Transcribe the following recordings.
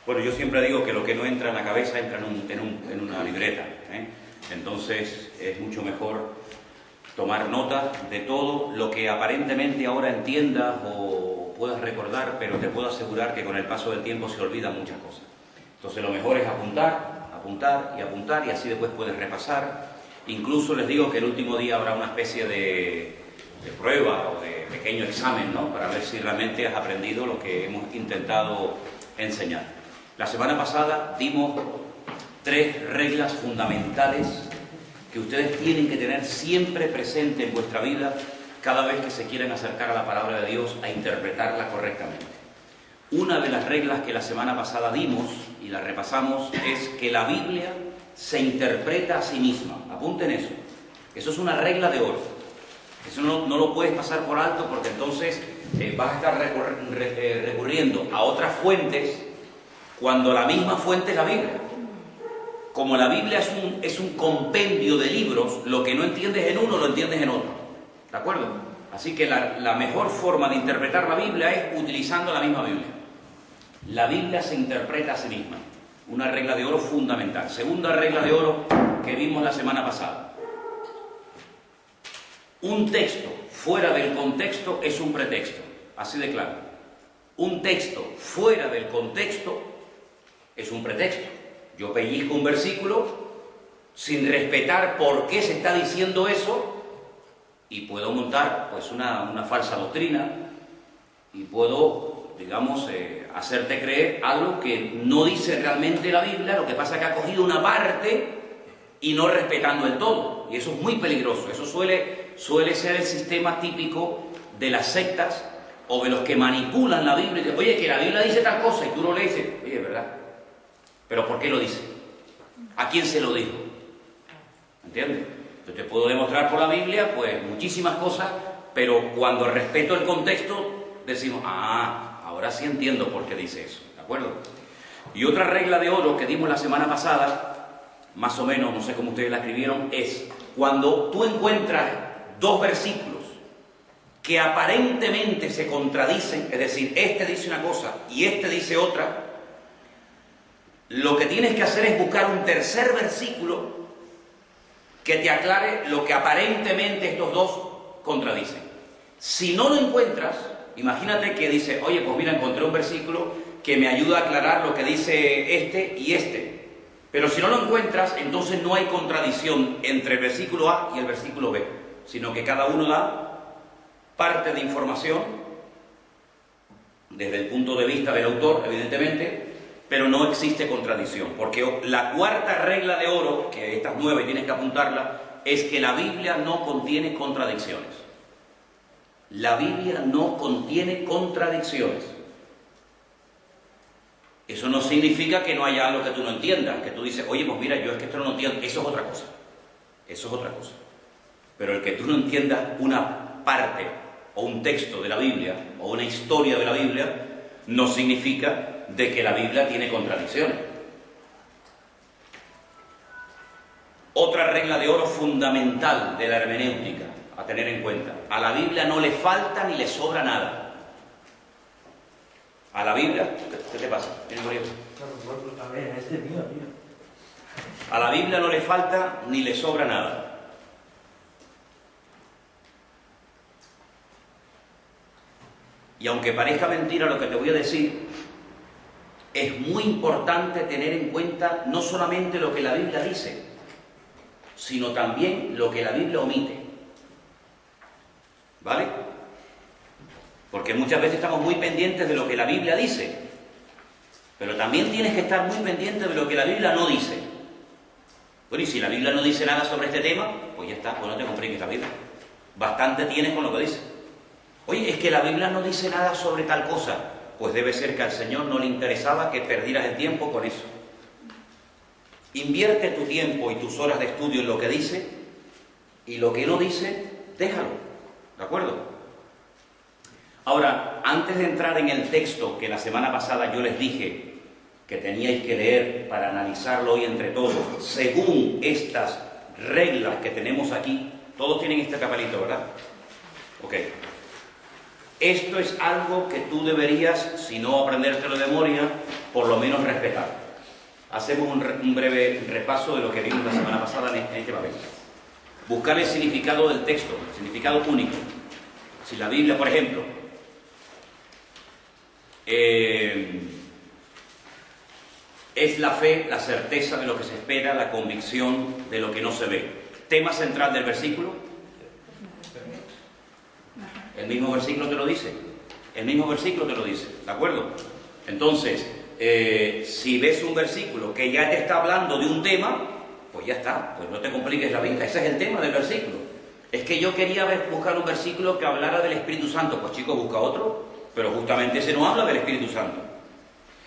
Bueno, yo siempre digo que lo que no entra en la cabeza entra en una libreta, ¿eh? Entonces es mucho mejor tomar nota de todo lo que aparentemente ahora entiendas o puedas recordar, pero te puedo asegurar que con el paso del tiempo se olvidan muchas cosas. Entonces lo mejor es apuntar, apuntar y apuntar, y así después puedes repasar. Incluso les digo que el último día habrá una especie de prueba o de pequeño examen, ¿no?, para ver si realmente has aprendido lo que hemos intentado enseñar. La semana pasada dimos 3 reglas fundamentales que ustedes tienen que tener siempre presente en vuestra vida cada vez que se quieren acercar a la palabra de Dios a interpretarla correctamente. Una de las reglas que la semana pasada dimos y la repasamos es que la Biblia se interpreta a sí misma. Apunten eso. Eso es una regla de oro. Eso no lo puedes pasar por alto, porque entonces vas a estar recurriendo a otras fuentes cuando la misma fuente es la Biblia. Como la Biblia es un compendio de libros, lo que no entiendes en uno lo entiendes en otro. ¿De acuerdo? Así que la mejor forma de interpretar la Biblia es utilizando la misma Biblia. La Biblia se interpreta a sí misma. Una regla de oro fundamental. Segunda regla de oro que vimos la semana pasada. Un texto fuera del contexto es un pretexto. Así de claro. Un texto fuera del contexto es un pretexto. Yo pellizco un versículo sin respetar por qué se está diciendo eso y puedo montar pues una falsa doctrina y puedo, digamos, hacerte creer algo que no dice realmente la Biblia. Lo que pasa es que ha cogido una parte y no respetando el todo, y eso es muy peligroso. Eso suele ser el sistema típico de las sectas o de los que manipulan la Biblia y dicen, oye, que la Biblia dice tal cosa, y tú lo lees y dices, oye, ¿verdad? ¿Pero por qué lo dice? ¿A quién se lo dijo? ¿Entiendes? Yo te puedo demostrar por la Biblia pues muchísimas cosas, pero cuando respeto el contexto decimos, ahora sí entiendo por qué dice eso, ¿de acuerdo? Y otra regla de oro que dimos la semana pasada, más o menos, no sé cómo ustedes la escribieron, es cuando tú encuentras 2 versículos que aparentemente se contradicen, es decir, este dice una cosa y este dice otra, lo que tienes que hacer es buscar un tercer versículo que te aclare lo que aparentemente estos 2 contradicen. Si no lo encuentras, imagínate que dice, oye, pues mira, encontré un versículo que me ayuda a aclarar lo que dice este y este. Pero si no lo encuentras, entonces no hay contradicción entre el versículo A y el versículo B, sino que cada uno da parte de información desde el punto de vista del autor, evidentemente, pero no existe contradicción, porque la cuarta regla de oro, que estas 9 tienes que apuntarla, es que la Biblia no contiene contradicciones. La Biblia no contiene contradicciones. Eso no significa que no haya algo que tú no entiendas, que tú dices, oye, pues mira, yo es que esto no lo entiendo. Eso es otra cosa. Eso es otra cosa. Pero el que tú no entiendas una parte o un texto de la Biblia o una historia de la Biblia no significa de que la Biblia tiene contradicciones. Otra regla de oro fundamental de la hermenéutica a tener en cuenta: a la Biblia no le falta ni le sobra nada. A la Biblia, ¿qué te pasa? A ver, este es mío, tío. A la Biblia no le falta ni le sobra nada. Y aunque parezca mentira lo que te voy a decir, es muy importante tener en cuenta no solamente lo que la Biblia dice, sino también lo que la Biblia omite. ¿Vale? Porque muchas veces estamos muy pendientes de lo que la Biblia dice, pero también tienes que estar muy pendiente de lo que la Biblia no dice. Bueno, y si la Biblia no dice nada sobre este tema, pues ya está, pues no te compliques la Biblia. Bastante tienes con lo que dice. Oye, es que la Biblia no dice nada sobre tal cosa. Pues debe ser que al Señor no le interesaba que perdieras el tiempo con eso. Invierte tu tiempo y tus horas de estudio en lo que dice, y lo que no dice, déjalo. ¿De acuerdo? Ahora, antes de entrar en el texto que la semana pasada yo les dije que teníais que leer para analizarlo hoy entre todos, según estas reglas que tenemos aquí, todos tienen este papelito, ¿verdad? Ok. Esto es algo que tú deberías, si no aprendértelo de memoria, por lo menos respetar. Hacemos un breve repaso de lo que vimos la semana pasada en este papel. Buscar el significado del texto, el significado único. Si la Biblia, por ejemplo, es la fe, la certeza de lo que se espera, la convicción de lo que no se ve. Tema central del versículo. El mismo versículo te lo dice. El mismo versículo te lo dice. ¿De acuerdo? Entonces, si ves un versículo que ya te está hablando de un tema, pues ya está. Pues no te compliques la vida. Ese es el tema del versículo. Es que yo quería buscar un versículo que hablara del Espíritu Santo. Pues chicos, busca otro. Pero justamente ese no habla del Espíritu Santo.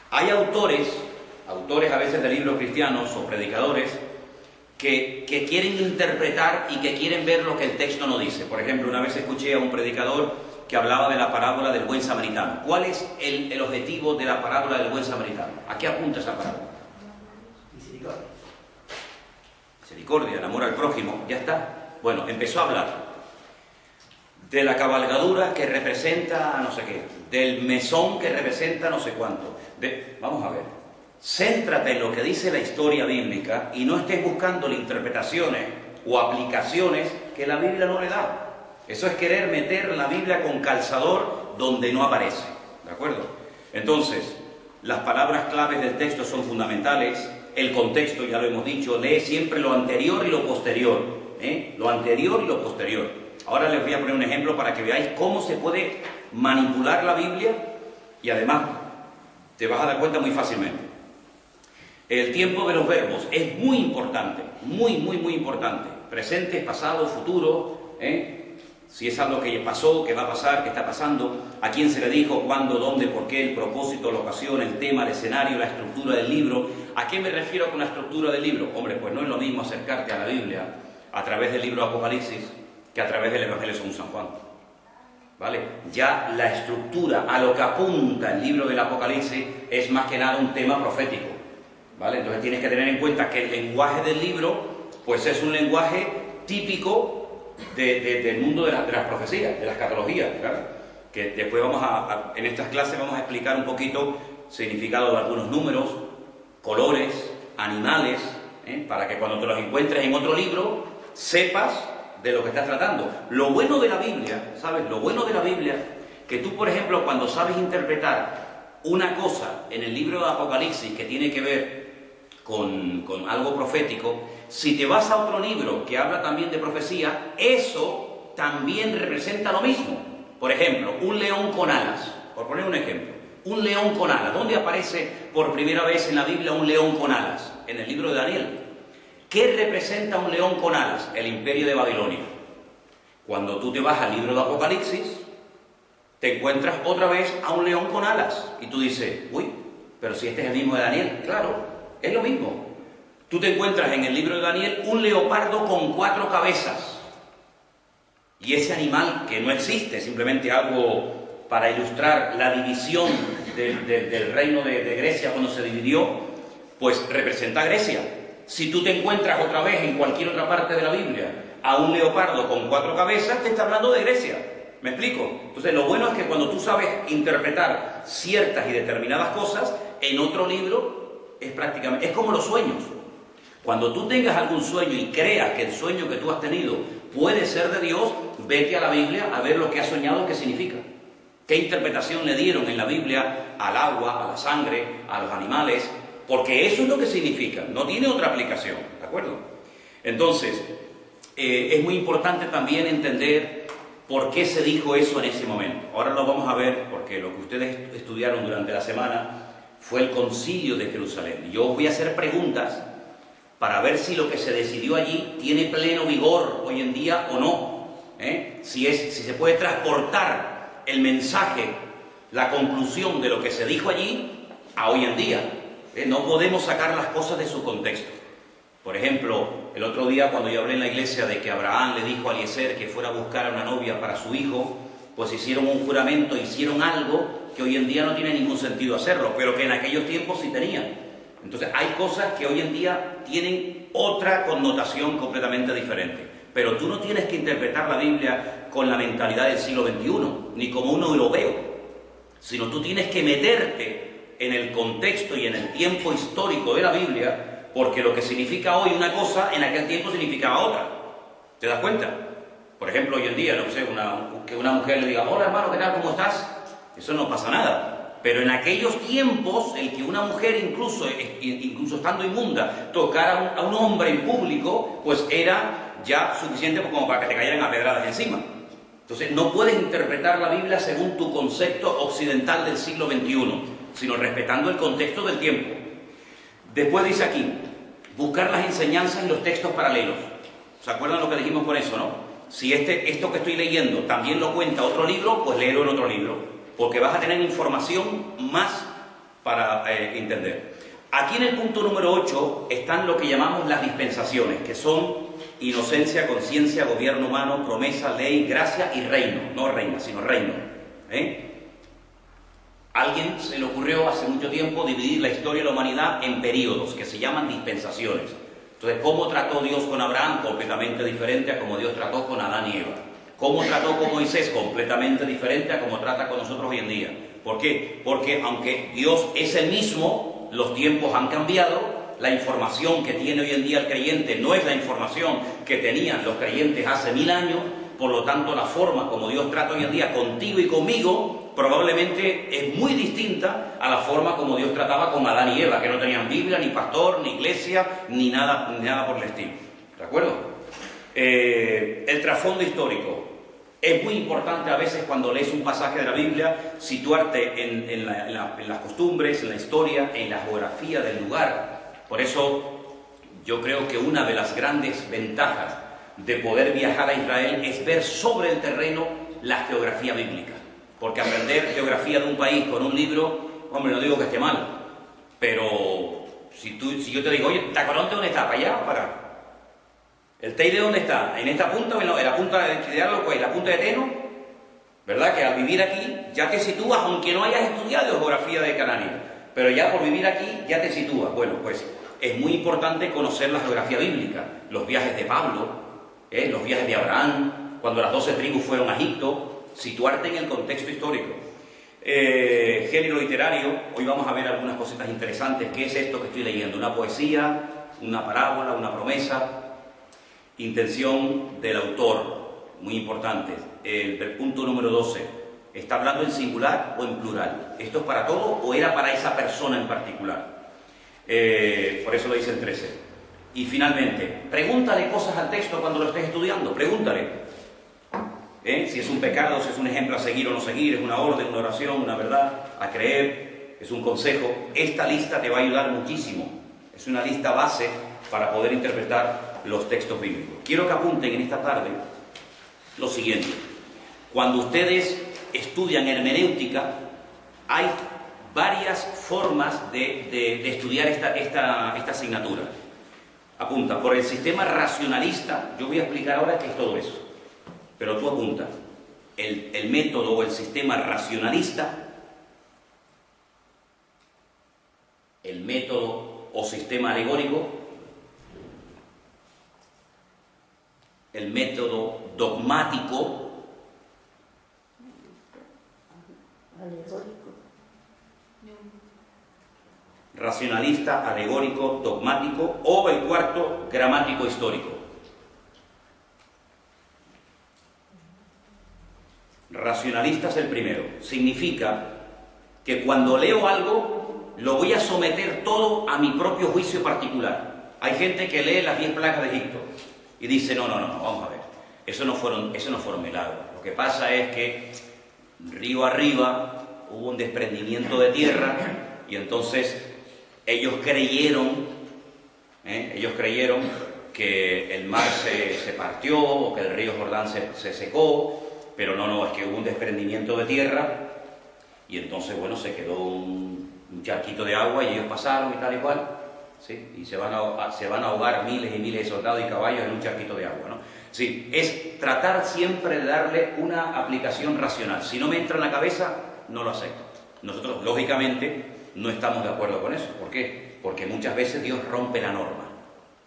Hay autores a veces de libros cristianos o predicadores que quieren interpretar y que quieren ver lo que el texto no dice. Por ejemplo, una vez escuché a un predicador que hablaba de la parábola del buen samaritano. ¿Cuál es el objetivo de la parábola del buen samaritano? ¿A qué apunta esa parábola? Misericordia. Misericordia, el amor al prójimo, ya está. Bueno, empezó a hablar de la cabalgadura que representa no sé qué, del mesón que representa no sé cuánto. Vamos a ver. Céntrate en lo que dice la historia bíblica y no estés buscando interpretaciones o aplicaciones que la Biblia no le da. Eso es querer meter la Biblia con calzador donde no aparece. ¿De acuerdo? Entonces, las palabras claves del texto son fundamentales. El contexto, ya lo hemos dicho, lee siempre lo anterior y lo posterior. Lo anterior y lo posterior. Ahora les voy a poner un ejemplo para que veáis cómo se puede manipular la Biblia y además te vas a dar cuenta muy fácilmente. El tiempo de los verbos es muy importante, muy importante. Presente, pasado, futuro, si es algo que pasó, que va a pasar, que está pasando, a quién se le dijo, cuándo, dónde, por qué, el propósito, la ocasión, el tema, el escenario, la estructura del libro. ¿A qué me refiero con la estructura del libro? Hombre, pues no es lo mismo acercarte a la Biblia a través del libro de Apocalipsis que a través del Evangelio según San Juan. ¿Vale? Ya la estructura, a lo que apunta el libro del Apocalipsis, es más que nada un tema profético. ¿Vale? Entonces tienes que tener en cuenta que el lenguaje del libro pues es un lenguaje típico del mundo de las profecías, de la escatología, ¿verdad? Que después en estas clases vamos a explicar un poquito significado de algunos números, colores, animales, para que cuando te los encuentres en otro libro sepas de lo que estás tratando. Lo bueno de la Biblia, ¿sabes? Lo bueno de la Biblia, que tú, por ejemplo, cuando sabes interpretar una cosa en el libro de Apocalipsis que tiene que ver con algo profético, si te vas a otro libro que habla también de profecía, eso también representa lo mismo. Por ejemplo, un león con alas, por poner un ejemplo, un león con alas. ¿Dónde aparece por primera vez en la Biblia un león con alas? En el libro de Daniel. ¿Qué representa un león con alas? El imperio de Babilonia. Cuando tú te vas al libro de Apocalipsis, te encuentras otra vez a un león con alas. Y tú dices, uy, pero si este es el mismo de Daniel. Claro, es lo mismo. Tú te encuentras en el libro de Daniel un leopardo con 4 cabezas. Y ese animal que no existe, simplemente algo para ilustrar la división del reino de Grecia cuando se dividió, pues representa a Grecia. Si tú te encuentras otra vez en cualquier otra parte de la Biblia a un leopardo con 4 cabezas, te está hablando de Grecia. ¿Me explico? Entonces, lo bueno es que cuando tú sabes interpretar ciertas y determinadas cosas, en otro libro es como los sueños. Cuando tú tengas algún sueño y creas que el sueño que tú has tenido puede ser de Dios, vete a la Biblia a ver lo que has soñado, qué significa. ¿Qué interpretación le dieron en la Biblia al agua, a la sangre, a los animales? Porque eso es lo que significa, no tiene otra aplicación, ¿de acuerdo? Entonces, es muy importante también entender por qué se dijo eso en ese momento. Ahora lo vamos a ver, porque lo que ustedes estudiaron durante la semana fue el Concilio de Jerusalén. Yo os voy a hacer preguntas para ver si lo que se decidió allí tiene pleno vigor hoy en día o no. Si se puede transportar el mensaje, la conclusión de lo que se dijo allí a hoy en día. No podemos sacar las cosas de su contexto. Por ejemplo, el otro día cuando yo hablé en la iglesia de que Abraham le dijo a Eliezer que fuera a buscar a una novia para su hijo, pues hicieron un juramento, hicieron algo que hoy en día no tiene ningún sentido hacerlo, pero que en aquellos tiempos sí tenía. Entonces hay cosas que hoy en día tienen otra connotación completamente diferente. Pero tú no tienes que interpretar la Biblia con la mentalidad del siglo XXI, ni como un europeo, sino tú tienes que meterte en el contexto y en el tiempo histórico de la Biblia, porque lo que significa hoy una cosa, en aquel tiempo significaba otra. ¿Te das cuenta? Por ejemplo, hoy en día, no sé, que una mujer le diga, hola hermano, ¿qué tal? ¿Cómo estás? Eso no pasa nada. Pero en aquellos tiempos, el que una mujer, incluso estando inmunda, tocara a un hombre en público, pues era ya suficiente como para que te cayeran a pedradas encima. Entonces, no puedes interpretar la Biblia según tu concepto occidental del siglo XXI, sino respetando el contexto del tiempo. Después dice aquí, buscar las enseñanzas en los textos paralelos. ¿Se acuerdan lo que dijimos con eso, no? Si esto que estoy leyendo también lo cuenta otro libro, pues léelo en otro libro, porque vas a tener información más para entender. Aquí en el punto número 8 están lo que llamamos las dispensaciones, que son inocencia, conciencia, gobierno humano, promesa, ley, gracia y reino. No reina, sino reino. Alguien se le ocurrió hace mucho tiempo dividir la historia de la humanidad en periodos, que se llaman dispensaciones. Entonces, ¿cómo trató Dios con Abraham? Completamente diferente a como Dios trató con Adán y Eva. ¿Cómo trató con Moisés? Completamente diferente a como trata con nosotros hoy en día. ¿Por qué? Porque aunque Dios es el mismo, los tiempos han cambiado. La información que tiene hoy en día el creyente no es la información que tenían los creyentes hace 1000 años. Por lo tanto, la forma como Dios trata hoy en día contigo y conmigo probablemente es muy distinta a la forma como Dios trataba con Adán y Eva, que no tenían Biblia, ni pastor, ni iglesia, ni nada por el estilo. ¿De acuerdo? El trasfondo histórico. Es muy importante a veces cuando lees un pasaje de la Biblia situarte en las costumbres, en la historia, en la geografía del lugar. Por eso yo creo que una de las grandes ventajas de poder viajar a Israel es ver sobre el terreno la geografía bíblica. Porque aprender geografía de un país con un libro, hombre, no digo que esté mal, pero si yo te digo, oye, ¿Tacoronte dónde está? ¿Para allá o para acá? ¿El Teide dónde está? ¿En esta punta o en la punta de Arlocuay, la punta de Teno? ¿Verdad? Que al vivir aquí ya te sitúas, aunque no hayas estudiado geografía de Canarias, pero ya por vivir aquí ya te sitúas. Bueno, pues es muy importante conocer la geografía bíblica, los viajes de Pablo, los viajes de Abraham, cuando las 12 tribus fueron a Egipto. Situarte en el contexto histórico. Género literario, hoy vamos a ver algunas cositas interesantes. ¿Qué es esto que estoy leyendo? ¿Una poesía? ¿Una parábola? ¿Una promesa? Intención del autor, muy importante. El punto número 12, ¿está hablando en singular o en plural? ¿Esto es para todo o era para esa persona en particular? Por eso lo dice el 13. Y finalmente, pregúntale cosas al texto cuando lo estés estudiando, pregúntale. Si es un pecado, si es un ejemplo a seguir o no seguir, es una orden, una oración, una verdad, a creer, es un consejo. Esta lista te va a ayudar muchísimo. Es una lista base para poder interpretar los textos bíblicos. Quiero que apunten en esta tarde lo siguiente. Cuando ustedes estudian hermenéutica, hay varias formas de estudiar esta asignatura. Apunta, por el sistema racionalista, yo voy a explicar ahora qué es todo eso. Pero tú apunta, el método o el sistema racionalista, el método o sistema alegórico, el método dogmático, racionalista, alegórico, dogmático, o el cuarto, gramático histórico. Racionalista es el primero. Significa que cuando leo algo, lo voy a someter todo a mi propio juicio particular. Hay gente que lee las 10 plagas de Egipto y dice, no, vamos a ver, eso no fueron milagros. Lo que pasa es que río arriba hubo un desprendimiento de tierra y entonces ellos creyeron que el mar se partió o que el río Jordán se secó. Pero no, es que hubo un desprendimiento de tierra y entonces, bueno, se quedó un charquito de agua y ellos pasaron y tal y cual, ¿sí? Y se van a ahogar miles y miles de soldados y caballos en un charquito de agua, ¿no? Sí, es tratar siempre de darle una aplicación racional. Si no me entra en la cabeza, no lo acepto. Nosotros, lógicamente, no estamos de acuerdo con eso. ¿Por qué? Porque muchas veces Dios rompe la norma,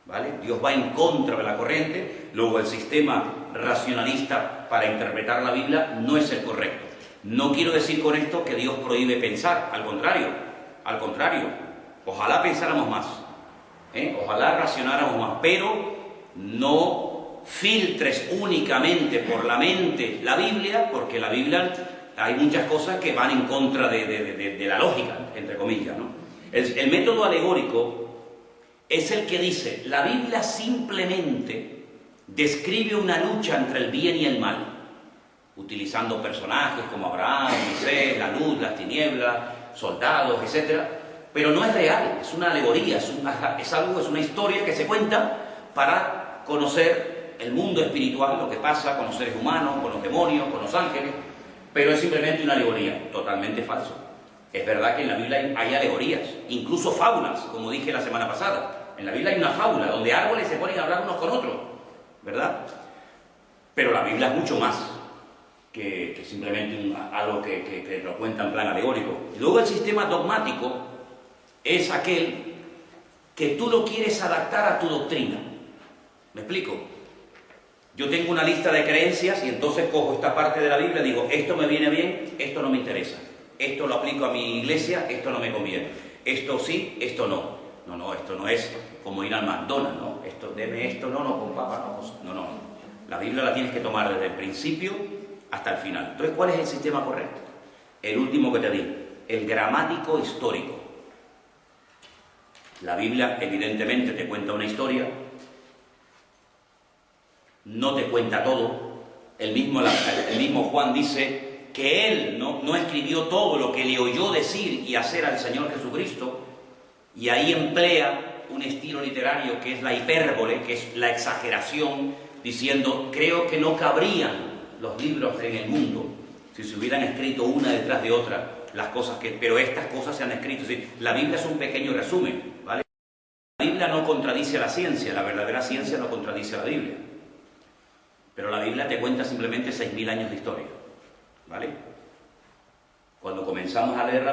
¿vale? Dios va en contra de la corriente, luego el sistema racionalista para interpretar la Biblia no es el correcto. No quiero decir con esto que Dios prohíbe pensar, al contrario, Al contrario, ojalá pensáramos más, ojalá racionáramos más, pero no filtres únicamente por la mente la Biblia, porque la Biblia hay muchas cosas que van en contra de la lógica, entre comillas, ¿no? El método alegórico es el que dice, la Biblia simplemente describe una lucha entre el bien y el mal, utilizando personajes como Abraham, Moisés, la luz, las tinieblas, soldados, etc. Pero no es real, es una alegoría, es una historia que se cuenta para conocer el mundo espiritual, lo que pasa con los seres humanos, con los demonios, con los ángeles, pero es simplemente una alegoría, totalmente falso. Es verdad que en la Biblia hay alegorías, incluso fábulas, como dije la semana pasada. En la Biblia hay una fábula donde árboles se ponen a hablar unos con otros, ¿verdad? Pero la Biblia es mucho más que simplemente algo que lo cuenta en plan alegórico. Y luego el sistema dogmático es aquel que tú lo quieres adaptar a tu doctrina. ¿Me explico? Yo tengo una lista de creencias y entonces cojo esta parte de la Biblia y digo, esto me viene bien, esto no me interesa. Esto lo aplico a mi iglesia, esto no me conviene. Esto sí, esto no. No, esto no es como ir al McDonald's, ¿no? Deme esto, no, con papa, no. La Biblia la tienes que tomar desde el principio hasta el final. Entonces, ¿cuál es el sistema correcto? El último que te di, el gramático histórico. La Biblia, evidentemente, te cuenta una historia, no te cuenta todo. El mismo Juan dice que él no escribió todo lo que le oyó decir y hacer al Señor Jesucristo, y ahí emplea un estilo literario que es la hipérbole, que es la exageración, diciendo, creo que no cabrían los libros en el mundo si se hubieran escrito una detrás de otra las cosas pero estas cosas se han escrito. Es decir, la Biblia es un pequeño resumen, ¿vale? La Biblia no contradice a la ciencia, la verdadera ciencia no contradice a la Biblia. Pero la Biblia te cuenta simplemente 6.000 años de historia, ¿vale? Cuando comenzamos a leer la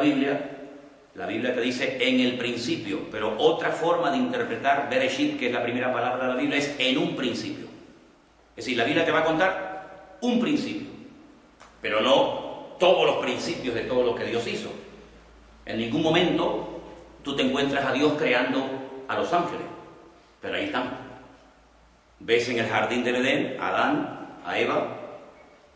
Biblia te dice en el principio, pero otra forma de interpretar Bereshit, que es la primera palabra de la Biblia, es en un principio. Es decir, la Biblia te va a contar un principio, pero no todos los principios de todo lo que Dios hizo. En ningún momento tú te encuentras a Dios creando a los ángeles, pero ahí están. Ves en el jardín del Edén a Adán, a Eva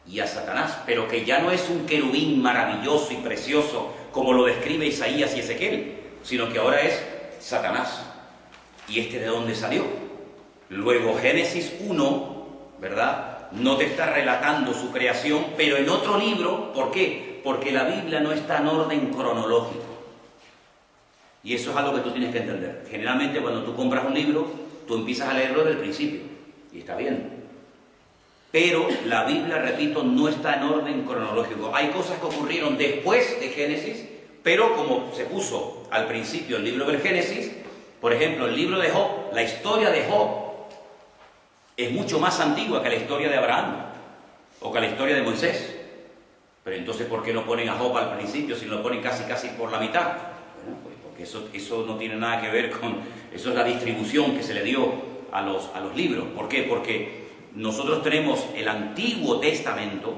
y a Satanás, pero que ya no es un querubín maravilloso y precioso como lo describe Isaías y Ezequiel, sino que ahora es Satanás. ¿Y de dónde salió? Luego Génesis 1, ¿verdad?, no te está relatando su creación, pero en otro libro. ¿Por qué? Porque la Biblia no está en orden cronológico. Y eso es algo que tú tienes que entender. Generalmente cuando tú compras un libro, tú empiezas a leerlo desde el principio, y está bien. Pero la Biblia, repito, no está en orden cronológico. Hay cosas que ocurrieron después de Génesis, pero como se puso al principio el libro del Génesis, por ejemplo, el libro de Job, la historia de Job es mucho más antigua que la historia de Abraham o que la historia de Moisés. Pero entonces, ¿por qué no ponen a Job al principio si lo ponen casi por la mitad? Bueno, pues porque eso no tiene nada que ver con... Eso es la distribución que se le dio a los libros. ¿Por qué? Porque nosotros tenemos el Antiguo Testamento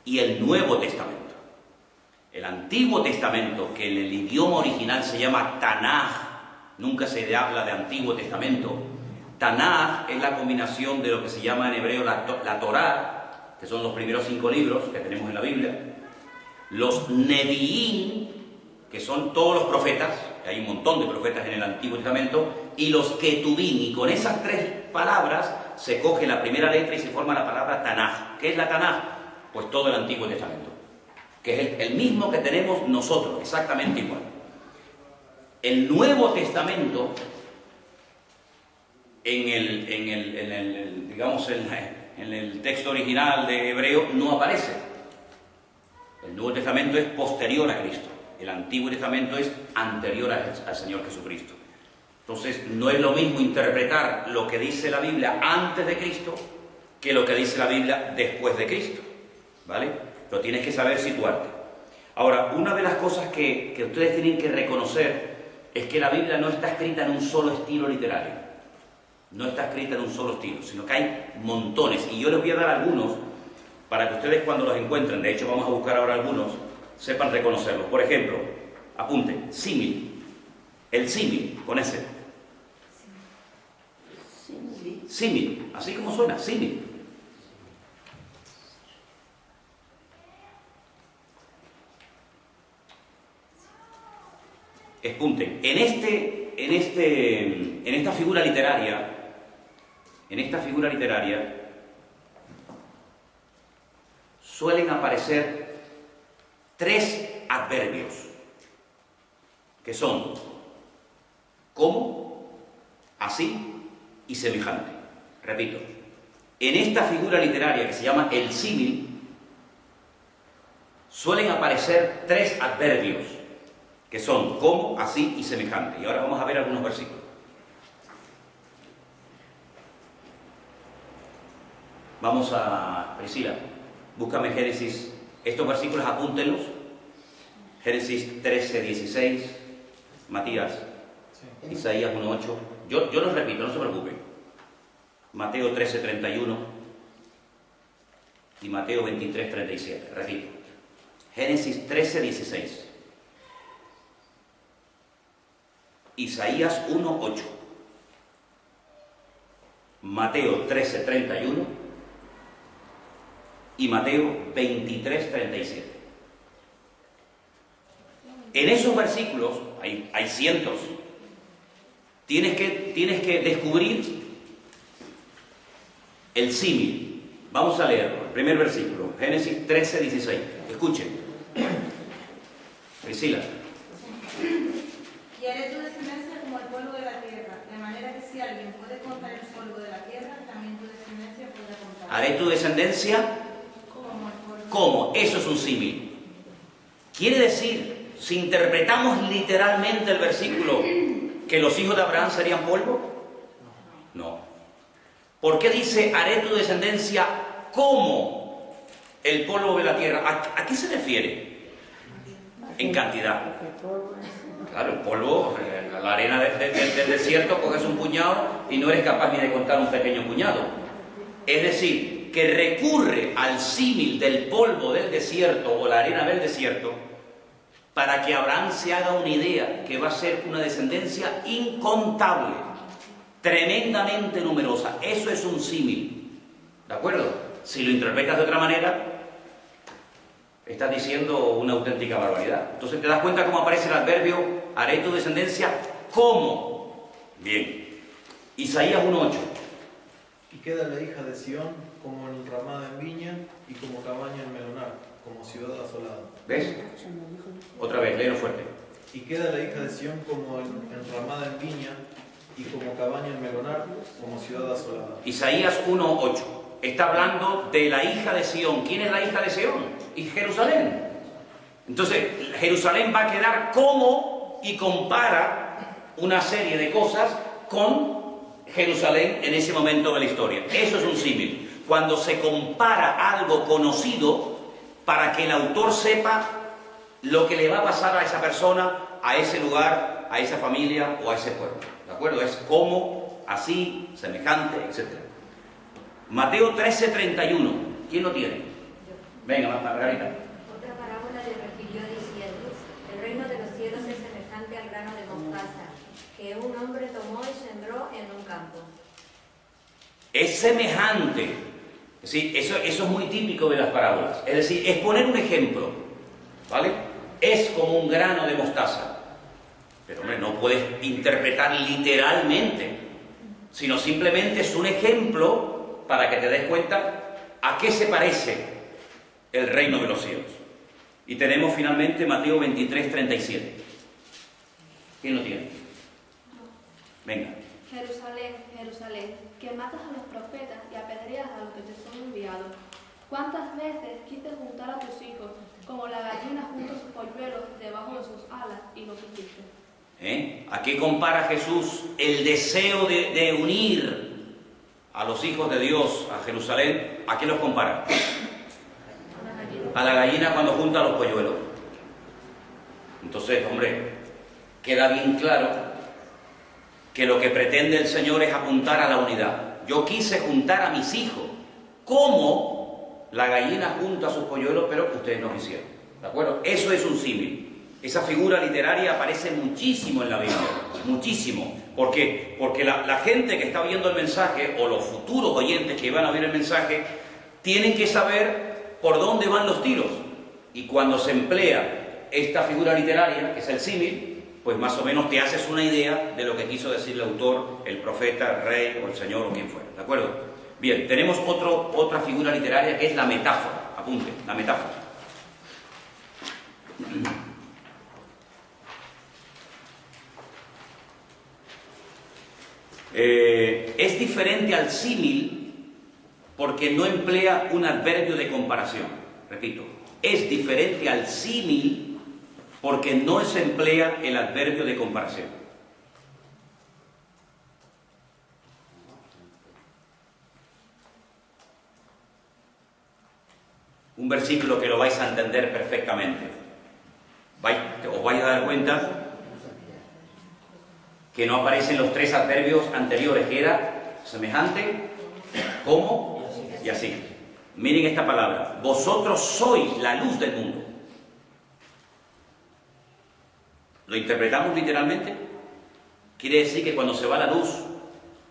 y el Nuevo Testamento. El Antiguo Testamento, que en el idioma original se llama Tanaj, nunca se habla de Antiguo Testamento. Tanaj es la combinación de lo que se llama en hebreo la Torá, que son los primeros 5 libros que tenemos en la Biblia, los Nevi'im, que son todos los profetas, que hay un montón de profetas en el Antiguo Testamento, y los Ketubim, y con esas 3 palabras se coge la primera letra y se forma la palabra Tanaj. ¿Qué es la Tanaj? Pues todo el Antiguo Testamento, que es el mismo que tenemos nosotros, exactamente igual. El Nuevo Testamento, en el texto original de hebreo, no aparece. El Nuevo Testamento es posterior a Cristo. El Antiguo Testamento es anterior al Señor Jesucristo. Entonces, no es lo mismo interpretar lo que dice la Biblia antes de Cristo que lo que dice la Biblia después de Cristo, ¿vale? Pero tienes que saber situarte. Ahora, una de las cosas que ustedes tienen que reconocer es que la Biblia no está escrita en un solo estilo literario. No está escrita en un solo estilo, sino que hay montones. Y yo les voy a dar algunos para que ustedes, cuando los encuentren, de hecho vamos a buscar ahora algunos, sepan reconocerlos. Por ejemplo, Apunte, símil. El símil, con ese. Símil, así como suena, símil. Apunten, en esta figura literaria, suelen aparecer 3 adverbios, que son como, así y semejante. Repito, en esta figura literaria que se llama el símil, suelen aparecer 3 adverbios, que son como, así y semejante. Y ahora vamos a ver algunos versículos. Vamos a Priscila, búscame Génesis, estos versículos apúntenlos. Génesis 13, 16, Matías, sí. Isaías 1, 8. Yo los repito, no se preocupen. Mateo 13, 31 y Mateo 23, 37. Repito. Génesis 13, 16. Isaías 1, 8. Mateo 13, 31 y Mateo 23, 37. En esos versículos, hay cientos, tienes que descubrir el símil. Vamos a leer el primer versículo, Génesis 13, 16. Escuchen. Priscila. Y haré tu descendencia como el polvo de la tierra, de manera que si alguien puede contar el polvo de la tierra, también tu descendencia podrá contar. Haré tu descendencia como el polvo. ¿Cómo? Eso es un símil. Quiere decir, si interpretamos literalmente el versículo, que los hijos de Abraham serían polvo. No. ¿Por qué dice, haré tu descendencia como el polvo de la tierra? ¿A qué se refiere? En cantidad. Claro, el polvo, la arena del desierto, coges un puñado y no eres capaz ni de contar un pequeño puñado. Es decir, que recurre al símil del polvo del desierto o la arena del desierto para que Abraham se haga una idea que va a ser una descendencia incontable, tremendamente numerosa. Eso es un símil, ¿de acuerdo? Si lo interpretas de otra manera, estás diciendo una auténtica barbaridad. Entonces te das cuenta cómo aparece el adverbio, haré tu descendencia como. Bien. Isaías 1:8. Y queda la hija de Sión como enramada en viña y como cabaña en melonar, como ciudad asolada. ¿Ves? Otra vez, léelo fuerte. Y queda la hija de Sión como enramada en viña y como cabaña en melonar, como ciudad asolada. Isaías 1:8. Está hablando de la hija de Sión. ¿Quién es la hija de Sión? Y Jerusalén. Entonces, Jerusalén va a quedar como y compara una serie de cosas con Jerusalén en ese momento de la historia. Eso es un símil. Cuando se compara algo conocido para que el autor sepa lo que le va a pasar a esa persona, a ese lugar, a esa familia o a ese pueblo. ¿De acuerdo? Es como, así, semejante, etc. Mateo 13:31. ¿Quién lo tiene? Venga, Margarita. Otra parábola le refirió diciendo: el reino de los cielos es semejante al grano de mostaza, que un hombre tomó y sembró en un campo. Es semejante. Sí, eso es muy típico de las parábolas. Es decir, es poner un ejemplo, ¿vale? Es como un grano de mostaza. Pero, hombre, no puedes interpretar literalmente, sino simplemente es un ejemplo para que te des cuenta a qué se parece el reino de los cielos. Y tenemos finalmente Mateo 23:37. ¿Quién lo tiene? Venga. Jerusalén, Jerusalén, que matas a los profetas y apedreas a los que te son enviados. ¿Cuántas veces quise juntar a tus hijos, como la gallina junta sus polluelos debajo de sus alas, y no quisiste? ¿A qué compara Jesús el deseo de unir a los hijos de Dios a Jerusalén? ¿A qué los compara? A la gallina cuando junta los polluelos. Entonces, hombre, queda bien claro que lo que pretende el Señor es apuntar a la unidad. Yo quise juntar a mis hijos como la gallina junta a sus polluelos, pero ustedes no quisieron. ¿De acuerdo? Eso es un símil. Esa figura literaria aparece muchísimo en la Biblia, muchísimo. ¿Por qué? Porque la gente que está oyendo el mensaje, o los futuros oyentes que van a oír el mensaje, tienen que saber por dónde van los tiros. Y cuando se emplea esta figura literaria, que es el símil, pues más o menos te haces una idea de lo que quiso decir el autor, el profeta, el rey, o el señor, o quien fuera. ¿De acuerdo? Bien, tenemos otra figura literaria que es la metáfora. Apunte, la metáfora. Es diferente al símil porque no emplea un adverbio de comparación. Repito, es diferente al símil porque no se emplea el adverbio de comparación. Un versículo que lo vais a entender perfectamente. Os vais a dar cuenta que no aparecen los tres adverbios anteriores, que era semejante, como y así. Miren esta palabra: vosotros sois la luz del mundo. ¿Lo interpretamos literalmente? Quiere decir que cuando se va la luz,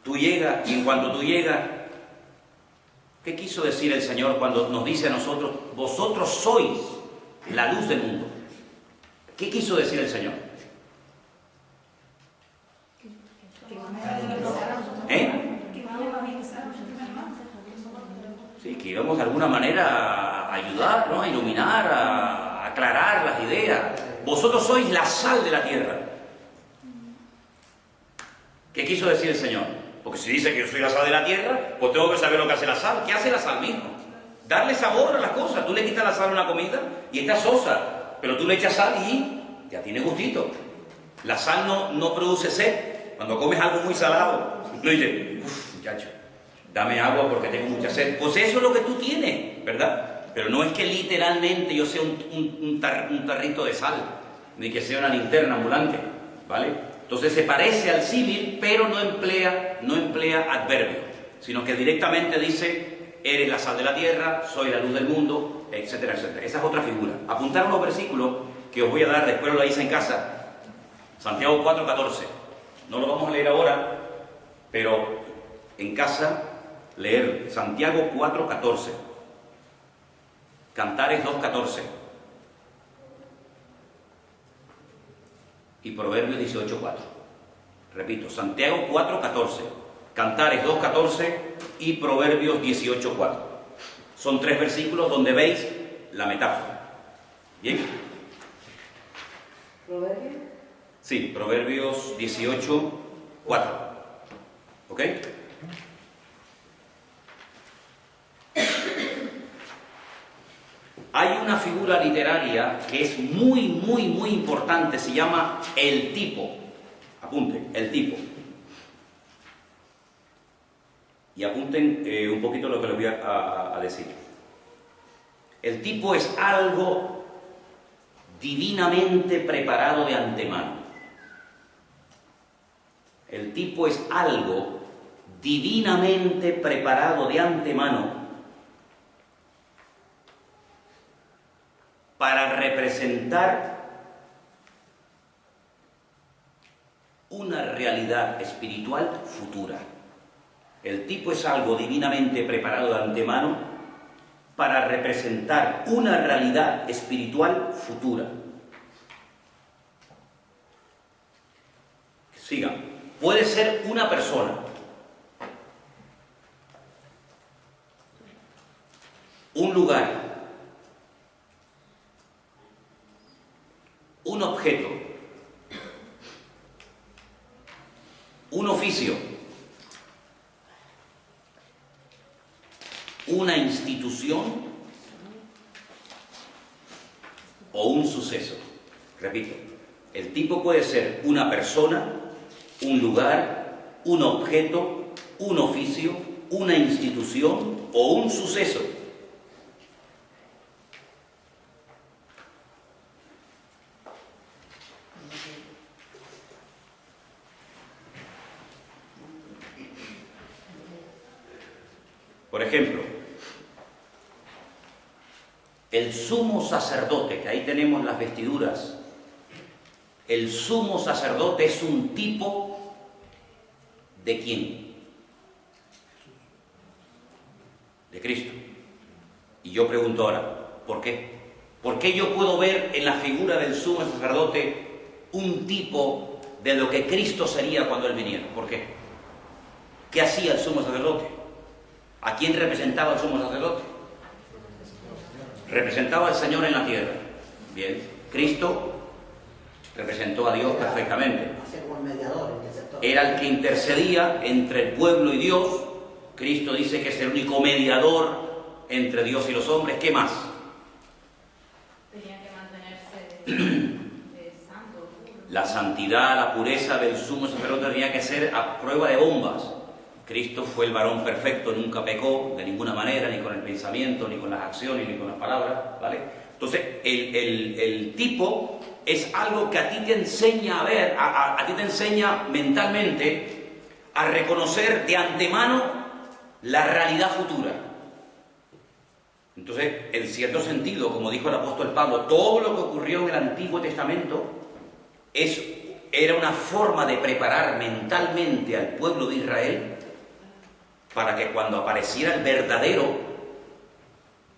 tú llegas, y en cuanto tú llegas, ¿qué quiso decir el Señor cuando nos dice a nosotros, vosotros sois la luz del mundo? ¿Qué quiso decir el Señor? Sí, que íbamos de alguna manera a ayudar, ¿no? A iluminar, a aclarar las ideas. Vosotros sois la sal de la tierra. ¿Qué quiso decir el Señor? Porque si dice que yo soy la sal de la tierra, pues tengo que saber lo que hace la sal. ¿Qué hace la sal mismo? Darle sabor a las cosas. Tú le quitas la sal a una comida y está sosa, pero tú le echas sal y ya tiene gustito. La sal no produce sed. Cuando comes algo muy salado, no dices, uff, muchacho, dame agua porque tengo mucha sed. Pues eso es lo que tú tienes, ¿verdad? Pero no es que literalmente yo sea un tarrito de sal, ni que sea una linterna ambulante, ¿vale? Entonces se parece al símil, pero no emplea adverbio, sino que directamente dice, eres la sal de la tierra, soy la luz del mundo, etcétera, etcétera. Esa es otra figura. Apuntar unos versículos que os voy a dar, después lo hice en casa. Santiago 4:14. No lo vamos a leer ahora, pero en casa leer Santiago 4:14. Cantares 2:14. Y Proverbios 18:4. Repito, Santiago 4:14, Cantares 2:14 y Proverbios 18:4. Son tres versículos donde veis la metáfora. ¿Bien? ¿Proverbios? Sí, Proverbios 18:4. ¿Ok? Hay una figura literaria que es muy, muy, muy importante, se llama el tipo. Apunten, el tipo. Y apunten un poquito lo que les voy a decir. El tipo es algo divinamente preparado de antemano. El tipo es algo divinamente preparado de antemano para representar una realidad espiritual futura. El tipo es algo divinamente preparado de antemano para representar una realidad espiritual futura. Sigan. Puede ser una persona, un lugar, un objeto, un oficio, una institución o un suceso. Repito, el tipo puede ser una persona, un lugar, un objeto, un oficio, una institución o un suceso. Por ejemplo, el sumo sacerdote, que ahí tenemos las vestiduras El sumo sacerdote es un tipo ¿de quién? De Cristo. Y yo pregunto ahora, ¿por qué? ¿Por qué yo puedo ver en la figura del sumo sacerdote un tipo de lo que Cristo sería cuando Él viniera? ¿Por qué? ¿Qué hacía el sumo sacerdote? ¿A quién representaba el sumo sacerdote? Representaba al Señor en la tierra. Bien, Cristo representó a Dios perfectamente. Como el mediador, interceptor. Era el que intercedía entre el pueblo y Dios. Cristo dice que es el único mediador entre Dios y los hombres. ¿Qué más? Tenía que mantenerse santo. La santidad, la pureza del sumo sacerdote tenía que ser a prueba de bombas. Cristo fue el varón perfecto, nunca pecó de ninguna manera, ni con el pensamiento, ni con las acciones, ni con las palabras, ¿vale? Entonces, el tipo es algo que a ti te enseña a ver, a ti te enseña mentalmente a reconocer de antemano la realidad futura. Entonces, en cierto sentido, como dijo el apóstol Pablo, todo lo que ocurrió en el Antiguo Testamento era una forma de preparar mentalmente al pueblo de Israel para que cuando apareciera el verdadero,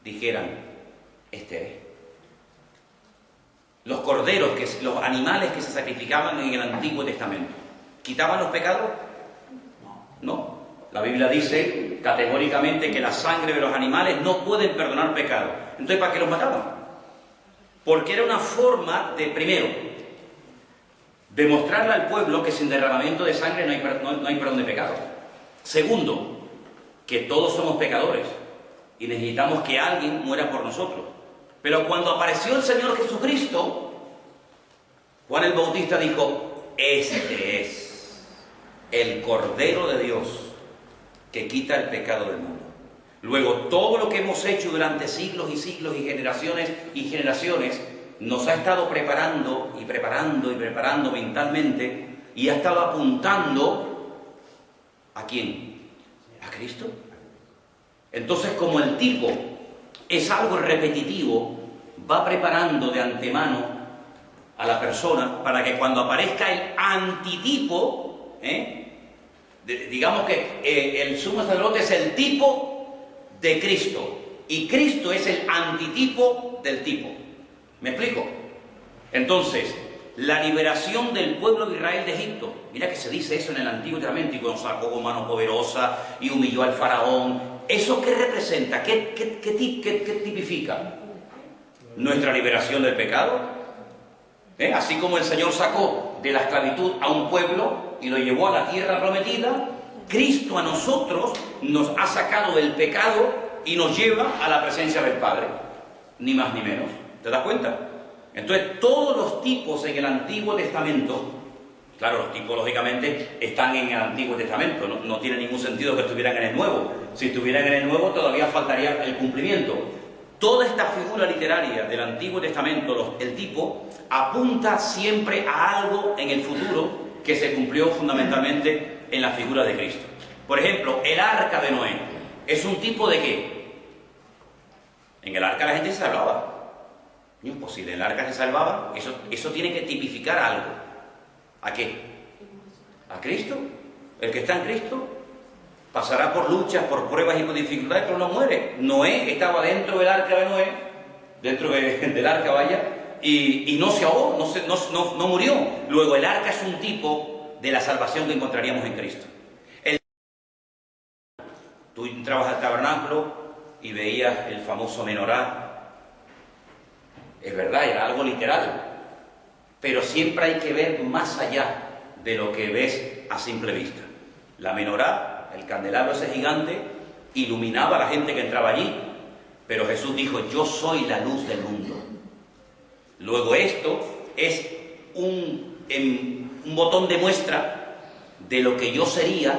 dijeran, este es. Los corderos, los animales que se sacrificaban en el Antiguo Testamento, ¿quitaban los pecados? No. La Biblia dice categóricamente que la sangre de los animales no pueden perdonar pecados. Entonces, ¿para qué los mataban? Porque era una forma de, primero, demostrarle al pueblo que sin derramamiento de sangre no hay perdón de pecados. Segundo, que todos somos pecadores y necesitamos que alguien muera por nosotros. Pero cuando apareció el Señor Jesucristo, Juan el Bautista dijo, este es el Cordero de Dios que quita el pecado del mundo. Luego, todo lo que hemos hecho durante siglos y siglos y generaciones nos ha estado preparando y preparando y preparando mentalmente y ha estado apuntando ¿a quién? ¿A Cristo? Entonces, como el tipo es algo repetitivo, va preparando de antemano a la persona para que cuando aparezca el antitipo, digamos que el sumo sacerdote es el tipo de Cristo y Cristo es el antitipo del tipo. ¿Me explico? Entonces, la liberación del pueblo de Israel de Egipto, mira que se dice eso en el Antiguo Testamento, y con sacó con mano poderosa y humilló al faraón. ¿Eso qué representa? ¿Qué tipifica? Nuestra liberación del pecado. Así como el Señor sacó de la esclavitud a un pueblo y lo llevó a la tierra prometida, Cristo a nosotros nos ha sacado del pecado y nos lleva a la presencia del Padre. Ni más ni menos. ¿Te das cuenta? Entonces, todos los tipos en el Antiguo Testamento, claro, los tipos lógicamente están en el Antiguo Testamento, no tiene ningún sentido que estuvieran en el Nuevo. Si estuvieran en el Nuevo todavía faltaría el cumplimiento. Toda esta figura literaria del Antiguo Testamento, el tipo, apunta siempre a algo en el futuro que se cumplió fundamentalmente en la figura de Cristo. Por ejemplo, el arca de Noé es un tipo de ¿qué? En el arca la gente se salvaba. No es posible, en el arca se salvaba. Eso tiene que tipificar algo. ¿A qué? ¿A Cristo? El que está en Cristo pasará por luchas, por pruebas y por dificultades, pero no muere. Noé estaba dentro del arca de Noé, dentro del arca, vaya, y no se ahogó, no murió. Luego, el arca es un tipo de la salvación que encontraríamos en Cristo. Tú entrabas al tabernáculo y veías el famoso menorá. Es verdad, era algo literal, pero siempre hay que ver más allá de lo que ves a simple vista. La menorá, el candelabro ese gigante, iluminaba a la gente que entraba allí, pero Jesús dijo, yo soy la luz del mundo. Luego esto es un botón de muestra de lo que yo sería,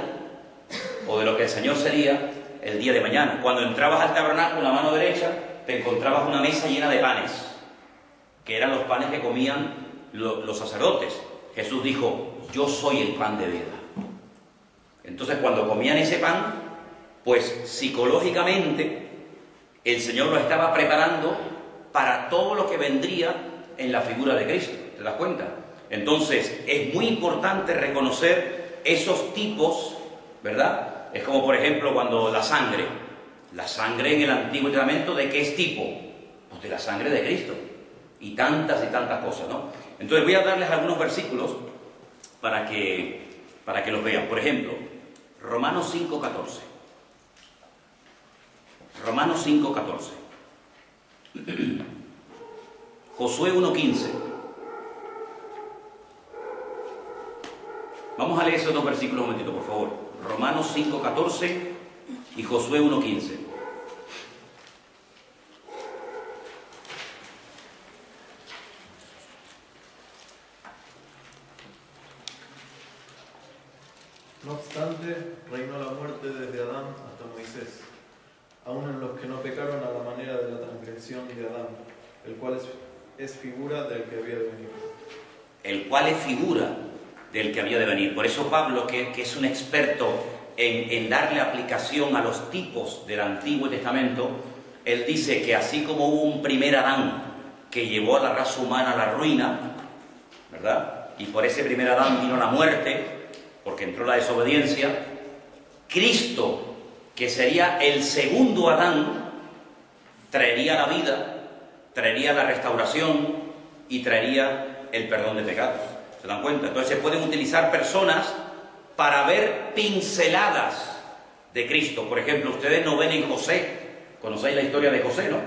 o de lo que el Señor sería el día de mañana. Cuando entrabas al tabernáculo, en la mano derecha, te encontrabas una mesa llena de panes, que eran los panes que comían los sacerdotes. Jesús dijo, yo soy el pan de vida. Entonces, cuando comían ese pan, pues psicológicamente el Señor lo estaba preparando para todo lo que vendría en la figura de Cristo. ¿Te das cuenta? Entonces, es muy importante reconocer esos tipos, ¿verdad? Es como, por ejemplo, cuando la sangre en el Antiguo Testamento, ¿de qué es tipo? Pues de la sangre de Cristo. Y tantas cosas, ¿no? Entonces voy a darles algunos versículos para que los vean. Por ejemplo, Romanos 5:14. Romanos 5:14. Josué 1:15. Vamos a leer esos dos versículos un momentito, por favor. Romanos 5:14 y Josué 1:15. No obstante, reinó la muerte desde Adán hasta Moisés, aun en los que no pecaron a la manera de la transgresión de Adán, el cual es figura del que había de venir. El cual es figura del que había de venir. Por eso Pablo, que es un experto en darle aplicación a los tipos del Antiguo Testamento, él dice que así como hubo un primer Adán que llevó a la raza humana a la ruina, ¿verdad? Y por ese primer Adán vino la muerte, porque entró la desobediencia. Cristo, que sería el segundo Adán, traería la vida, traería la restauración y traería el perdón de pecados. ¿Se dan cuenta? Entonces se pueden utilizar personas para ver pinceladas de Cristo. Por ejemplo, ustedes no ven en José. ¿Conocéis la historia de José, no?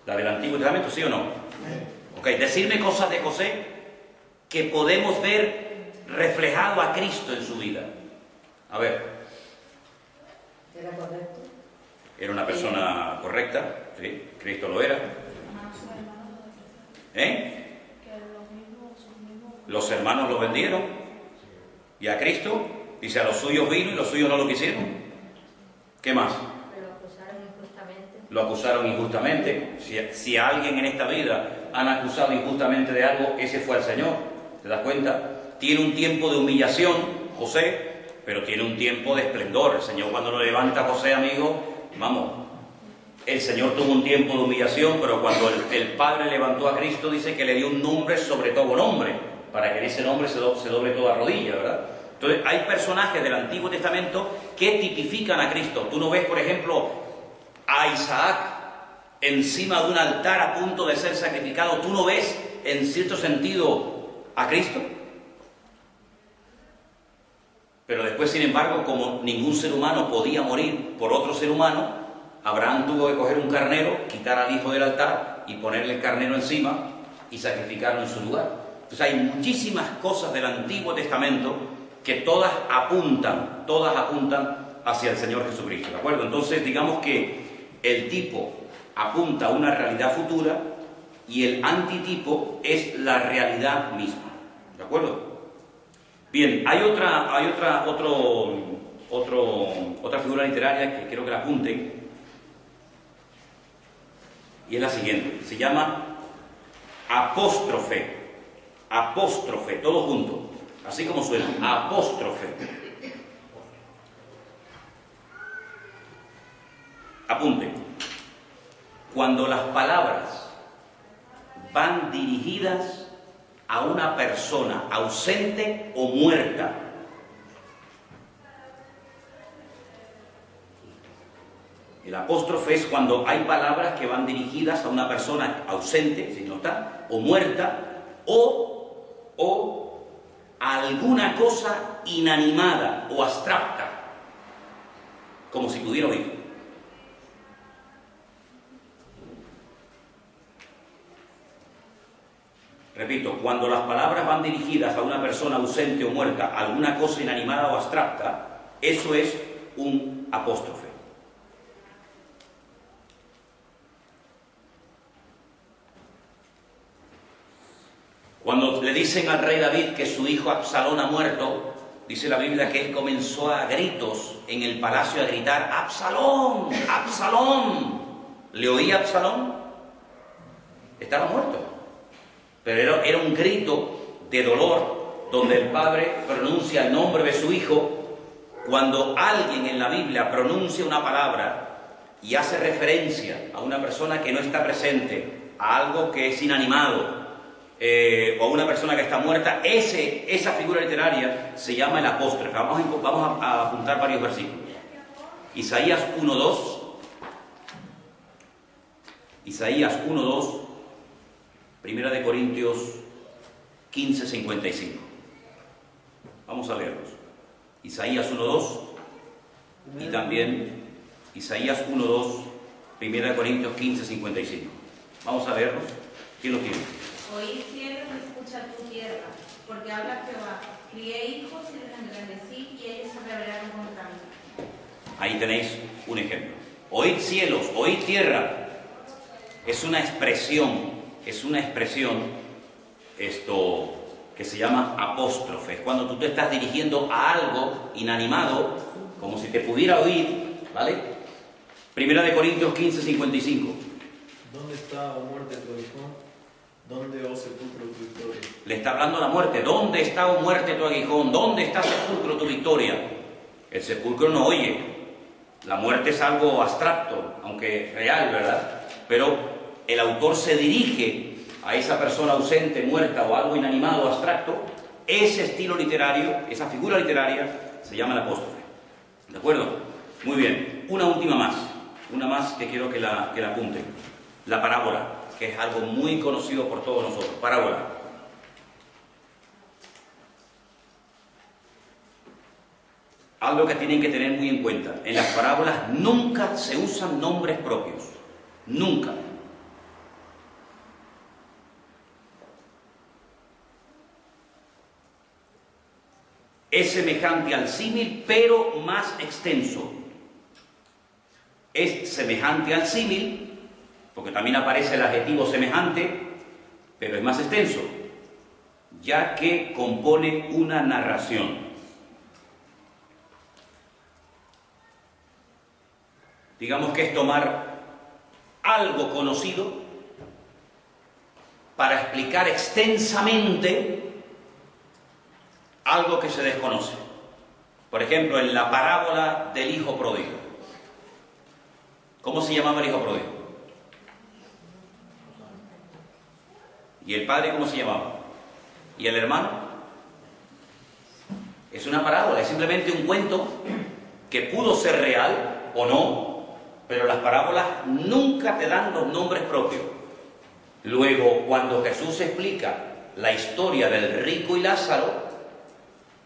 La del Antiguo Testamento, ¿sí o no? Ok, decirme cosas de José que podemos ver reflejado a Cristo en su vida. A ver. ¿Era correcto? Era una persona correcta, sí, Cristo lo era. Los hermanos lo vendieron. Y a Cristo, dice, a los suyos vino y los suyos no lo quisieron. ¿Qué más? Lo acusaron injustamente. Lo acusaron injustamente. Si a alguien en esta vida han acusado injustamente de algo, ese fue el Señor. ¿Te das cuenta? Tiene un tiempo de humillación, José, pero tiene un tiempo de esplendor. El Señor, cuando lo levanta a José, amigo, vamos, el Señor tuvo un tiempo de humillación, pero cuando el Padre levantó a Cristo, dice que le dio un nombre sobre todo nombre, para que en ese nombre se doble toda rodilla, ¿verdad? Entonces, hay personajes del Antiguo Testamento que tipifican a Cristo. Tú no ves, por ejemplo, a Isaac encima de un altar a punto de ser sacrificado. Tú no ves, en cierto sentido, a Cristo. Pero después, sin embargo, como ningún ser humano podía morir por otro ser humano, Abraham tuvo que coger un carnero, quitar al hijo del altar y ponerle el carnero encima y sacrificarlo en su lugar. Entonces hay muchísimas cosas del Antiguo Testamento que todas apuntan hacia el Señor Jesucristo, ¿de acuerdo? Entonces digamos que el tipo apunta a una realidad futura y el antitipo es la realidad misma, ¿de acuerdo? Bien, hay otra figura literaria que quiero que la apunten, y es la siguiente. Se llama apóstrofe. Apóstrofe, todo junto, así como suena, apóstrofe. Apunten. Cuando las palabras van dirigidas a una persona ausente o muerta. El apóstrofe es cuando hay palabras que van dirigidas a una persona ausente, si no está, o muerta, o a alguna cosa inanimada o abstracta, como si pudiera oír. Repito, cuando las palabras van dirigidas a una persona ausente o muerta, a alguna cosa inanimada o abstracta, eso es un apóstrofe. Cuando le dicen al rey David que su hijo Absalón ha muerto, dice la Biblia que él comenzó a gritos en el palacio a gritar: ¡Absalón! ¡Absalón! ¿Le oía Absalón? Estaba muerto. Pero era un grito de dolor donde el padre pronuncia el nombre de su hijo. Cuando alguien en la Biblia pronuncia una palabra y hace referencia a una persona que no está presente, a algo que es inanimado, o a una persona que está muerta, esa figura literaria se llama el apóstrofe. Vamos a apuntar varios versículos. Isaías 1:2. Isaías 1:2. Primera de Corintios 15:55. Vamos a leerlos. Isaías 1:2 y también Isaías 1:2, Primera de Corintios 15:55. Vamos a leerlos. ¿Quién los tiene? Oí cielos y escucha tu tierra, porque habla Jehová. Crié hijos y les engrandecí y ellos se rebelaron contra mí. Ahí tenéis un ejemplo. Oíd cielos, oíd tierra. Es una expresión esto que se llama apóstrofe. Es cuando tú te estás dirigiendo a algo inanimado, como si te pudiera oír, ¿vale? Primera de Corintios 15:55. ¿Dónde está, oh muerte, tu aguijón? ¿Dónde, oh sepulcro, tu victoria? Le está hablando a la muerte. ¿Dónde está, oh muerte, tu aguijón? ¿Dónde está, sepulcro, tu victoria? El sepulcro no oye. La muerte es algo abstracto, aunque real, ¿verdad? Pero el autor se dirige a esa persona ausente, muerta o algo inanimado, abstracto. Ese estilo literario, esa figura literaria, se llama el apóstrofe. ¿De acuerdo? Muy bien. Una última más. Una más que quiero que la apunten. La parábola, que es algo muy conocido por todos nosotros. Parábola. Algo que tienen que tener muy en cuenta. En las parábolas nunca se usan nombres propios. Nunca. Es semejante al símil, pero más extenso. Es semejante al símil, porque también aparece el adjetivo semejante, pero es más extenso, ya que compone una narración. Digamos que es tomar algo conocido para explicar extensamente algo que se desconoce. Por ejemplo, en la parábola del hijo pródigo. ¿Cómo se llamaba el hijo pródigo? ¿Y el padre cómo se llamaba? ¿Y el hermano? Es una parábola, es simplemente un cuento que pudo ser real o no, pero las parábolas nunca te dan los nombres propios. Luego, cuando Jesús explica la historia del rico y Lázaro,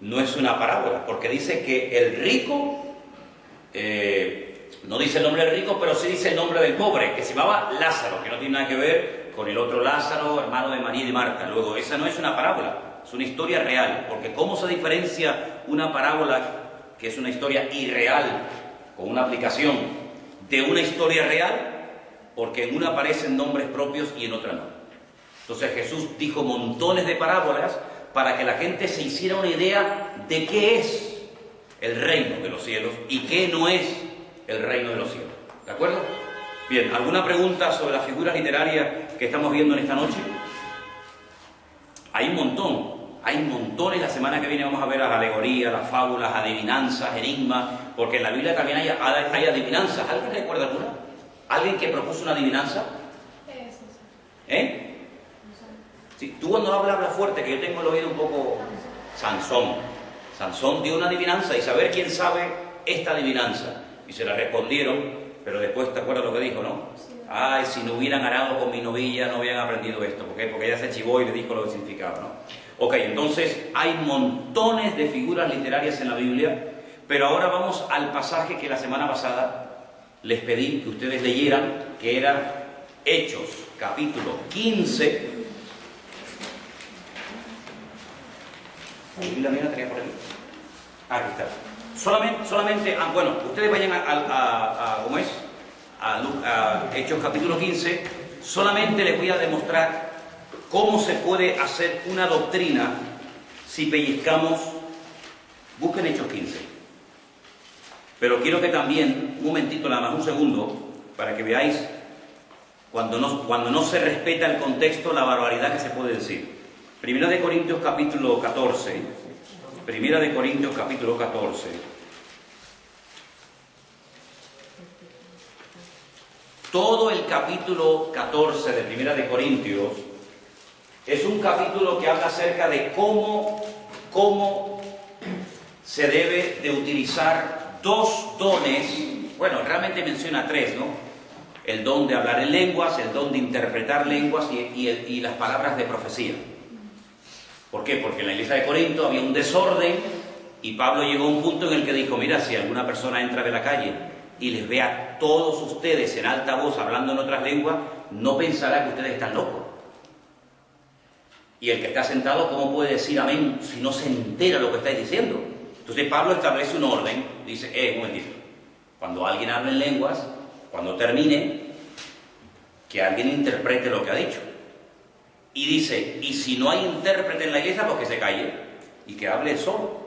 no es una parábola, porque dice que el rico, no dice el nombre del rico, pero sí dice el nombre del pobre, que se llamaba Lázaro, que no tiene nada que ver con el otro Lázaro, hermano de María y de Marta. Luego, esa no es una parábola, es una historia real, porque ¿cómo se diferencia una parábola, que es una historia irreal, con una aplicación, de una historia real? Porque en una aparecen nombres propios y en otra no. Entonces Jesús dijo montones de parábolas para que la gente se hiciera una idea de qué es el reino de los cielos y qué no es el reino de los cielos. ¿De acuerdo? Bien, ¿alguna pregunta sobre las figuras literarias que estamos viendo en esta noche? Hay un montón, hay montones. La semana que viene vamos a ver las alegorías, las fábulas, adivinanzas, enigmas, porque en la Biblia también hay adivinanzas. ¿Alguien recuerda alguna? ¿Alguien que propuso una adivinanza? ¿Eh? Sí, tú cuando hablas fuerte, que yo tengo el oído un poco... Sansón dio una adivinanza y saber quién sabe esta adivinanza. Y se la respondieron, pero después te acuerdas lo que dijo, ¿no? Ay, si no hubieran arado con mi novilla no hubieran aprendido esto. ¿Por qué? Porque ella se chivó y le dijo lo que significaba, ¿no? Ok, entonces hay montones de figuras literarias en la Biblia, pero ahora vamos al pasaje que la semana pasada les pedí que ustedes leyeran, que era Hechos, capítulo 15. ¿La mía tenía por aquí? Aquí está. Solamente, bueno, ustedes vayan ¿cómo es? A Hechos capítulo 15. Solamente les voy a demostrar cómo se puede hacer una doctrina si pellizcamos. Busquen Hechos 15. Pero quiero que también, un momentito, nada más un segundo, para que veáis cuando no se respeta el contexto, la barbaridad que se puede decir. Primera de Corintios capítulo 14. Primera de Corintios capítulo 14. Todo el capítulo 14 de Primera de Corintios Es un capítulo que habla acerca de cómo se debe de utilizar dos dones. Bueno, realmente menciona tres, ¿no? El don de hablar en lenguas, el don de interpretar lenguas y las palabras de profecía. ¿Por qué? Porque en la iglesia de Corinto había un desorden y Pablo llegó a un punto en el que dijo, mira, si alguna persona entra de la calle y les ve a todos ustedes en alta voz hablando en otras lenguas, no pensará que ustedes están locos. Y el que está sentado, ¿cómo puede decir amén si no se entera lo que estáis diciendo? Entonces Pablo establece un orden, dice, un momentito, cuando alguien habla en lenguas, cuando termine, que alguien interprete lo que ha dicho. Y dice, y si no hay intérprete en la iglesia, pues que se calle y que hable solo,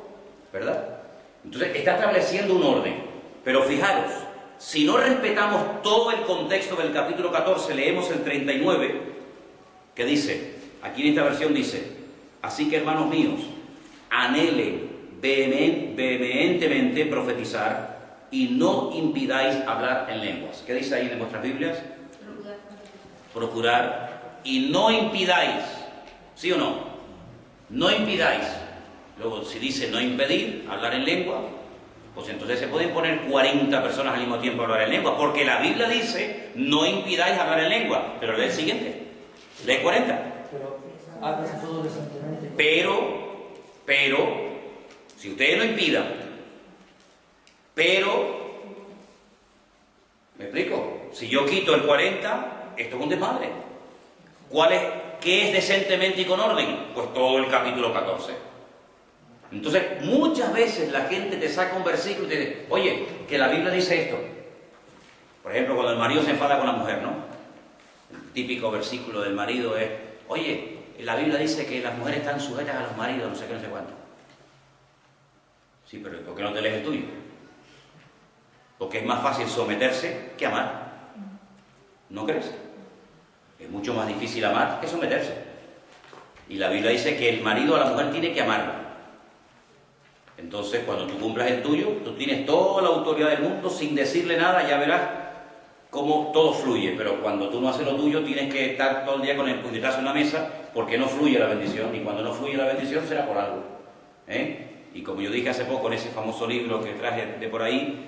¿verdad? Entonces está estableciendo un orden. Pero fijaros, si no respetamos todo el contexto del capítulo 14, leemos el 39, que dice, aquí en esta versión dice, así que hermanos míos, anhelen vehementemente profetizar y no impidáis hablar en lenguas. ¿Qué dice ahí en vuestras Biblias? Procurar. Y no impidáis, ¿sí o no? No impidáis. Luego, si dice no impedir hablar en lengua, pues entonces se pueden poner 40 personas al mismo tiempo a hablar en lengua, porque la Biblia dice no impidáis hablar en lengua. Pero lee el siguiente, lee 40. Pero, si ustedes no impidan, pero, ¿me explico? Si yo quito el 40, esto es un desmadre. ¿Qué es decentemente y con orden? Pues todo el capítulo 14. Entonces, muchas veces la gente te saca un versículo y te dice, oye, que la Biblia dice esto. Por ejemplo, cuando el marido se enfada con la mujer, ¿no? El típico versículo del marido es, oye, la Biblia dice que las mujeres están sujetas a los maridos, no sé qué, no sé cuánto. Sí, pero ¿por qué no te lees el tuyo? Porque es más fácil someterse que amar. ¿No crees? Es mucho más difícil amar que someterse. Y la Biblia dice que el marido a la mujer tiene que amarla. Entonces, cuando tú cumplas el tuyo, tú tienes toda la autoridad del mundo sin decirle nada, ya verás cómo todo fluye. Pero cuando tú no haces lo tuyo, tienes que estar todo el día con el puñetazo en la mesa porque no fluye la bendición. Y cuando no fluye la bendición será por algo. Y como yo dije hace poco en ese famoso libro que traje de por ahí,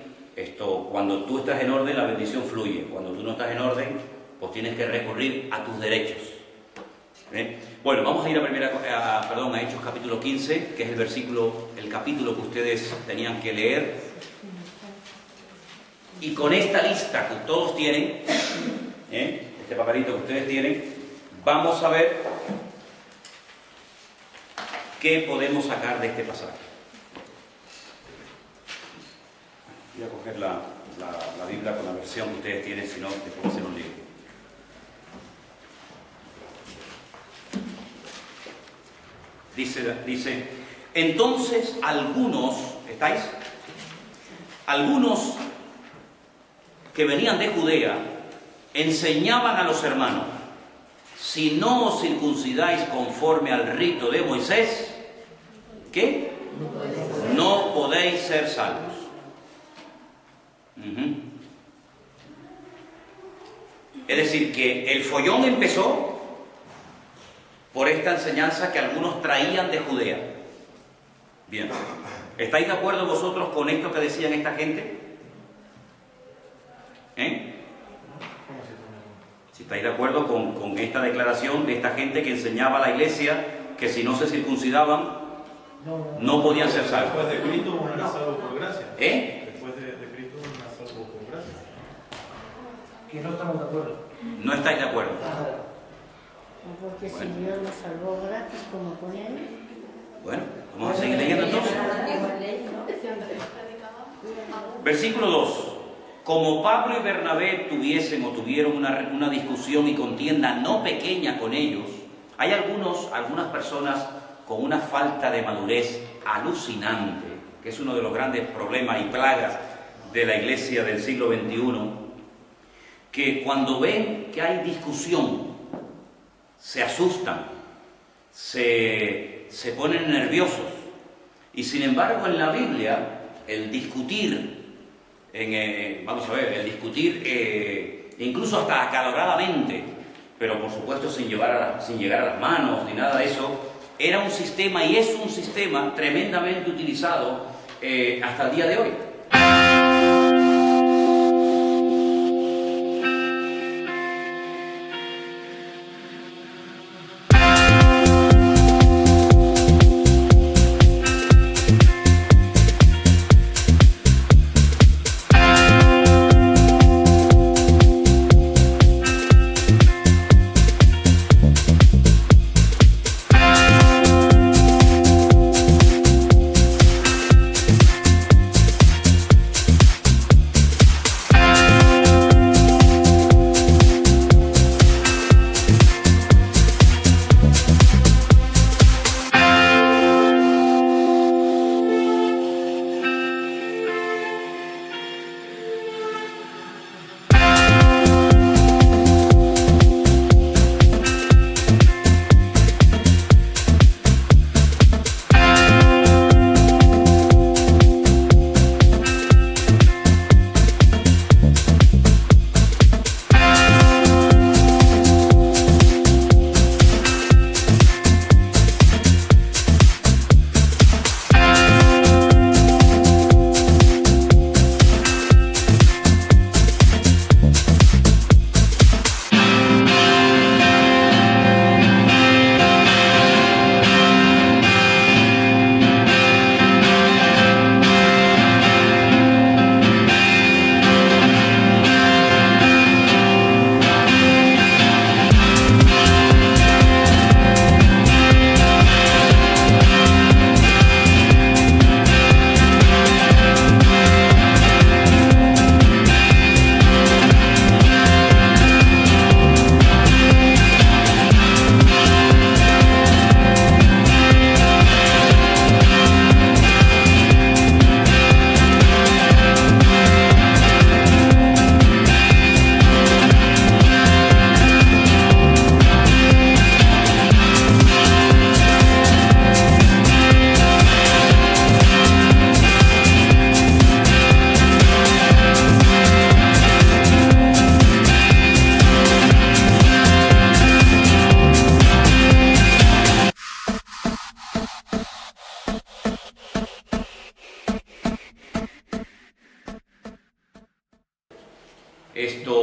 cuando tú estás en orden, la bendición fluye. Cuando tú no estás en orden, pues tienes que recurrir a tus derechos. Bueno, vamos a ir a Hechos capítulo 15, que es el capítulo que ustedes tenían que leer. Y con esta lista que todos tienen, este papelito que ustedes tienen, vamos a ver qué podemos sacar de este pasaje. Voy a coger la Biblia con la versión que ustedes tienen, si no, después se nos lío. Dice, entonces algunos, ¿estáis? Algunos que venían de Judea enseñaban a los hermanos, si no os circuncidáis conforme al rito de Moisés, ¿qué? No podéis ser salvos. Es decir, que el follón empezó por esta enseñanza que algunos traían de Judea. Bien, ¿estáis de acuerdo vosotros con esto que decían esta gente? Si estáis de acuerdo con esta declaración de esta gente que enseñaba a la iglesia que si no se circuncidaban no podían ser salvos. Después de Cristo uno era salvo por gracia. Después de Cristo uno era salvo por gracia. Que no estamos de acuerdo. ¿No estáis de acuerdo? Porque si Dios nos salvó gratis, como pone ahí. Bueno, vamos a seguir leyendo entonces. Versículo 2. Como Pablo y Bernabé tuvieron una discusión y contienda no pequeña con ellos, hay algunas personas con una falta de madurez alucinante, que es uno de los grandes problemas y plagas de la iglesia del siglo XXI, que cuando ven que hay discusión, se asustan, se ponen nerviosos. Y sin embargo en la Biblia, el discutir, incluso hasta acaloradamente, pero por supuesto sin llegar a las manos ni nada de eso. Era un sistema y es un sistema tremendamente utilizado hasta el día de hoy.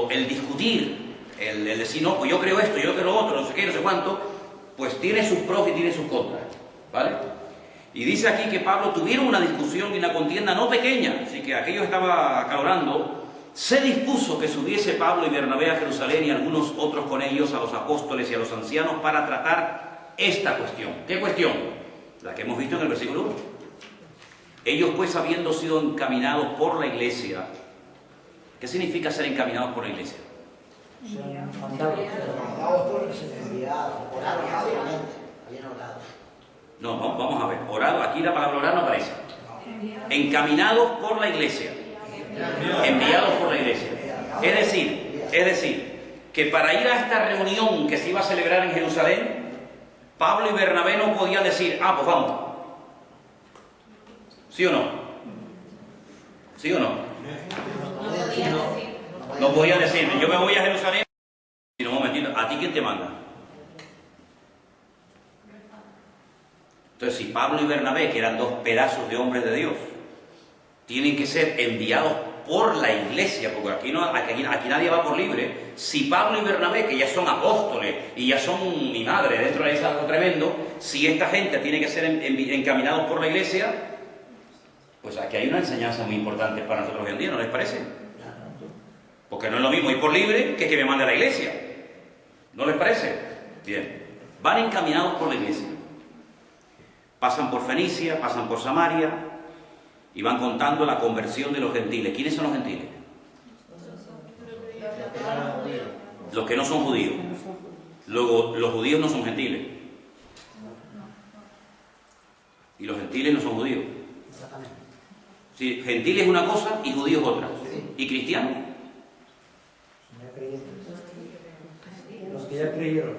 El discutir, el decir, no, pues yo creo esto, yo creo lo otro, no sé qué, no sé cuánto, pues tiene sus pros y tiene sus contras, ¿vale? Y dice aquí que Pablo tuvieron una discusión y una contienda no pequeña, así que aquello estaba acalorando. Se dispuso que subiese Pablo y Bernabé a Jerusalén y algunos otros con ellos a los apóstoles y a los ancianos para tratar esta cuestión. ¿Qué cuestión? La que hemos visto en el versículo 1. Ellos pues, habiendo sido encaminados por la iglesia. ¿Qué significa ser encaminados por la iglesia? No, vamos a ver. Orado, aquí la palabra orar no aparece. Encaminados por la iglesia. Enviados por la iglesia. Es decir, que para ir a esta reunión que se iba a celebrar en Jerusalén, Pablo y Bernabé no podían decir, ah, pues vamos. ¿Sí o no? ¿Sí o no? No podían decir, yo me voy a Jerusalén. Y un momentito, ¿a ti quién te manda? Entonces, si Pablo y Bernabé, que eran dos pedazos de hombres de Dios, tienen que ser enviados por la iglesia, porque aquí nadie va por libre. Si Pablo y Bernabé, que ya son apóstoles y ya son mi madre dentro de algo tremendo, si esta gente tiene que ser encaminados por la iglesia, pues aquí hay una enseñanza muy importante para nosotros hoy en día, ¿no les parece? Porque no es lo mismo ir por libre que me mande a la iglesia. ¿No les parece? Bien. Van encaminados por la iglesia. Pasan por Fenicia, pasan por Samaria y van contando la conversión de los gentiles. ¿Quiénes son los gentiles? Los que no son judíos. Luego, los judíos no son gentiles. Y los gentiles no son judíos. Sí, gentil es una cosa y judío es otra. ¿Y cristiano? Los que ya creyeron.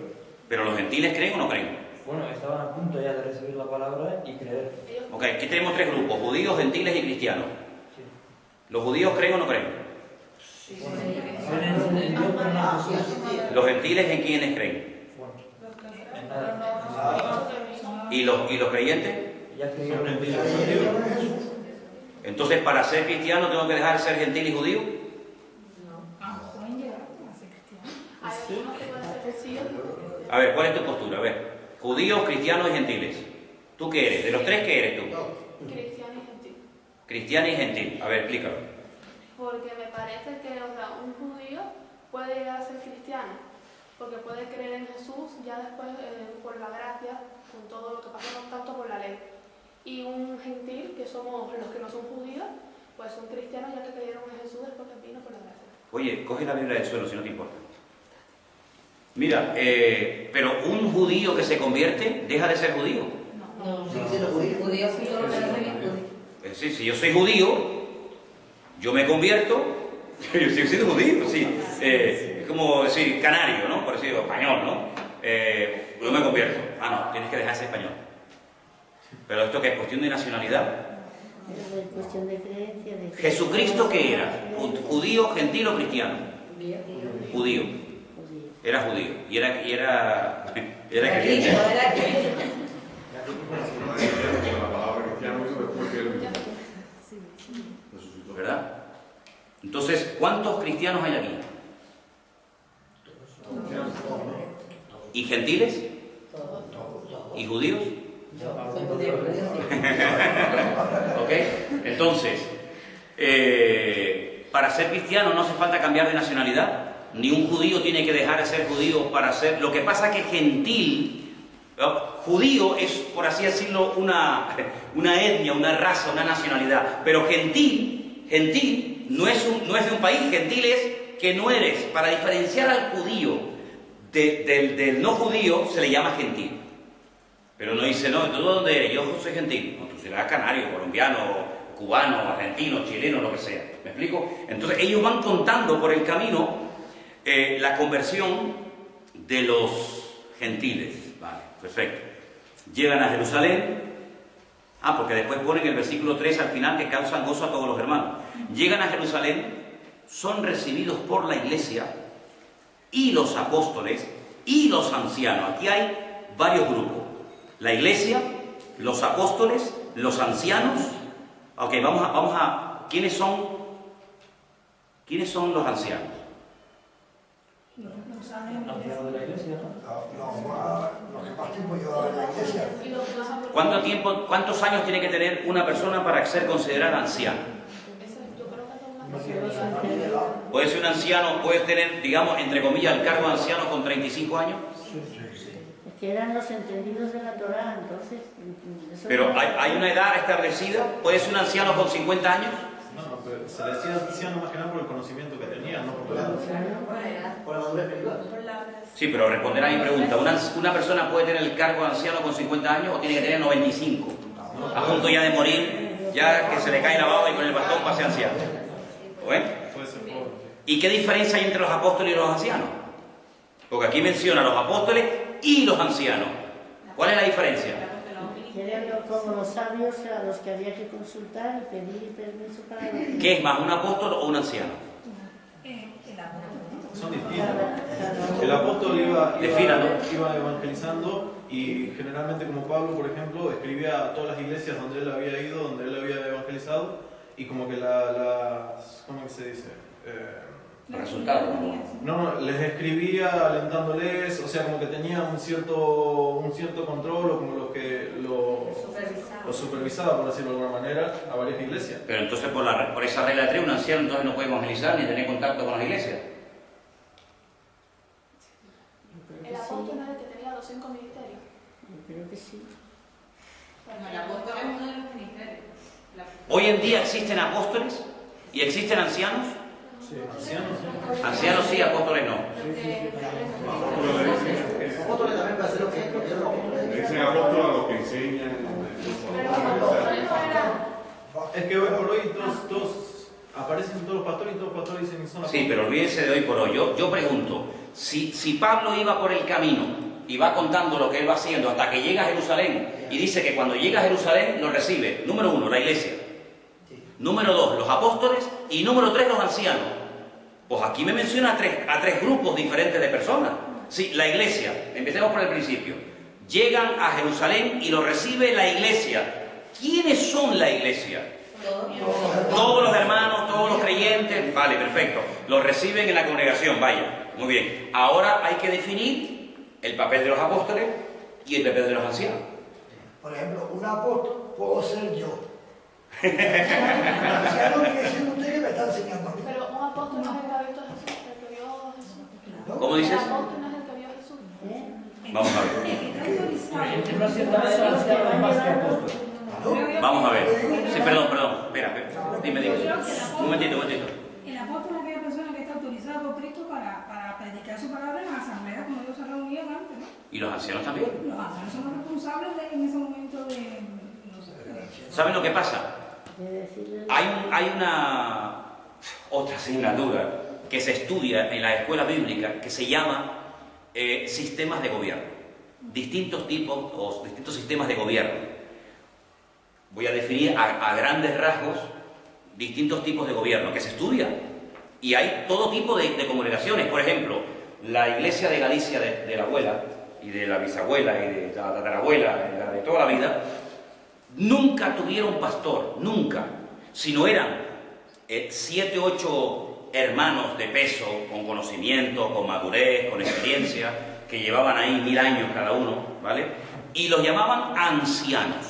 ¿Pero los gentiles creen o no creen? Bueno, estaban a punto ya de recibir la palabra y creer. Ok, aquí tenemos tres grupos, judíos, gentiles y cristianos. Sí. ¿Los judíos creen o no creen? Sí. Creen en Dios, pero no en Jesús. ¿Los gentiles en quiénes creen? En nada. ¿Y los creyentes? Ya creyeron en Dios. Entonces, para ser cristiano, ¿tengo que dejar de ser gentil y judío? Hay algunos que pueden ser sí. A ver, ¿cuál es tu postura? A ver, judíos, cristianos y gentiles. ¿Tú qué eres? ¿De los tres qué eres tú? Cristiano y gentil. Cristiano y gentil. A ver, explícalo. Porque me parece que, o sea, un judío puede llegar a ser cristiano, porque puede creer en Jesús ya después por la gracia, con todo lo que pasa, no tanto por la ley. Y un gentil, que somos los que no son judíos, pues son cristianos ya que creyeron en Jesús después que vino por la gracia. Oye, coge la Biblia del suelo si no te importa. Mira, pero un judío que se convierte deja de ser judío. Sí, si yo soy judío, yo me convierto, yo sigo siendo judío, sí. Es como decir canario, ¿no? Por decirlo, español, ¿no? Yo me convierto. Ah, no, tienes que dejar de ser español. Pero esto que es cuestión de nacionalidad. Es cuestión de creencia. ¿Jesucristo qué era? ¿Judío, gentil o cristiano? Judío. Era judío. Y era creyente. ¿Verdad? Entonces, ¿cuántos cristianos hay aquí? ¿Y gentiles? ¿Y judíos? ¿Ok? Entonces, para ser cristiano no hace falta cambiar de nacionalidad. Ni un judío tiene que dejar de ser judío para ser... Lo que pasa es que gentil, judío es, por así decirlo, una etnia, una raza, una nacionalidad. Pero gentil no es de un país, gentil es que no eres. Para diferenciar al judío del no judío se le llama gentil. Pero no dice, no, ¿tú dónde eres? Yo soy gentil. No, tú serás canario, colombiano, cubano, argentino, chileno, lo que sea. ¿Me explico? Entonces ellos van contando por el camino la conversión de los gentiles. Vale, perfecto. Llegan a Jerusalén. Porque después ponen el versículo 3 al final que causan gozo a todos los hermanos. Llegan a Jerusalén, son recibidos por la iglesia y los apóstoles y los ancianos. Aquí hay varios grupos. La iglesia, los apóstoles, los ancianos. Ok, vamos a ¿quiénes son los ancianos? Ancianos de la iglesia, ¿no? ¿Cuántos años tiene que tener una persona para ser considerada anciana? Puede ser un anciano, puede tener, digamos, entre comillas, el cargo de anciano con 35 años. Es que eran los entendidos de la Torá, entonces... Pero hay una edad establecida. ¿Puede ser un anciano con 50 años? No, pero se le decía anciano más que nada por el conocimiento que tenía, no por la edad. Sí, pero responder a mi pregunta. ¿Una persona puede tener el cargo de anciano con 50 años o tiene que tener 95? A punto ya de morir, ya que se le cae la baba y con el bastón pase anciano. ¿Bueno? Puede ser pobre. ¿Y qué diferencia hay entre los apóstoles y los ancianos? Porque aquí menciona a los apóstoles y los ancianos. ¿Cuál es la diferencia? Eran como los sabios a los que había que consultar y pedir permiso para... ¿Qué es más, un apóstol o un anciano? Son distintos. El apóstol iba evangelizando y generalmente, como Pablo, por ejemplo, escribía a todas las iglesias donde él había ido, donde él había evangelizado, y como que ¿cómo que se dice? Resultado. No, les escribía alentándoles, o sea, como que tenía un cierto control, o como lo supervisaba, por decirlo de alguna manera, a varias iglesias. Pero entonces por esa regla de 3, un anciano entonces no puede evangelizar ni tener contacto con las iglesias. El apóstol era el que tenía los 5 ministerios. Yo creo que sí. Bueno, el apóstol es uno de los ministerios. Hoy en día existen apóstoles y existen ancianos. Sí, ancianos. Ancianos sí, apóstoles no. Apóstoles también para hacer lo que Dicen apóstoles a los que enseñan. Es que hoy por hoy todos aparecen todos los pastores y todos los pastores dicen que son apóstoles. Sí, pero olvídense de hoy por hoy. Yo pregunto, si Pablo iba por el camino y va contando lo que él va haciendo hasta que llega a Jerusalén y dice que cuando llega a Jerusalén lo recibe, número 1, la iglesia. Número 2, los apóstoles y número 3, los ancianos. Pues aquí me menciona a tres grupos diferentes de personas. Sí, la iglesia, empecemos por el principio. Llegan a Jerusalén y lo recibe la iglesia. ¿Quiénes son la iglesia? Todos los hermanos, todos los creyentes. Vale, perfecto. Los reciben en la congregación, vaya. Muy bien. Ahora hay que definir el papel de los apóstoles y el papel de los ancianos. Por ejemplo, un apóstol puedo ser yo. El anciano viene siendo usted que me está enseñando a mí. Pero un apóstol no es el que ha visto a Jesús, el que vio a Jesús. ¿Cómo dices? El apóstol no es el que vio a Jesús. Vamos a ver. En una cierta manera, anciano es más que apóstol. Vamos a ver. Sí, perdón. Espera. Dime. Un momentito. El apóstol es aquella persona que está autorizada por Cristo para predicar su palabra en la asamblea, como ellos se reunían antes, ¿no? ¿Y los ancianos también? Los ancianos son los responsables en ese momento de... No sé, ¿Saben lo que pasa? Hay una otra asignatura que se estudia en la escuela bíblica que se llama sistemas de gobierno. Distintos tipos o distintos sistemas de gobierno. Voy a definir a grandes rasgos distintos tipos de gobierno que se estudian. Y hay todo tipo de congregaciones. Por ejemplo, la iglesia de Galicia de la abuela y de la bisabuela y de la tatarabuela, la de toda la vida, nunca tuvieron pastor, nunca. Sino eran 7 u 8 hermanos de peso, con conocimiento, con madurez, con experiencia, que llevaban ahí 1000 años cada uno, ¿vale? Y los llamaban ancianos.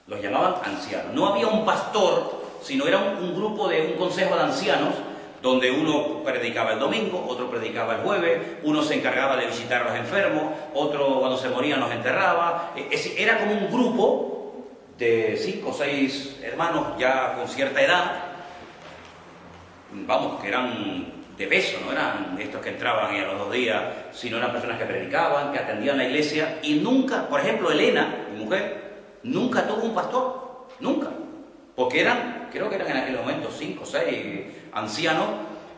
Los llamaban ancianos. No había un pastor, sino era un grupo un consejo de ancianos, donde uno predicaba el domingo, otro predicaba el jueves, uno se encargaba de visitar a los enfermos, otro cuando se morían los enterraba. Era como un grupo de 5 o 6 hermanos ya con cierta edad, vamos, que eran de peso, no eran estos que entraban y a los 2 días, sino eran personas que predicaban, que atendían la iglesia, y nunca, por ejemplo, Elena, mi mujer, nunca tuvo un pastor, nunca, porque creo que eran en aquel momento 5 o 6 ancianos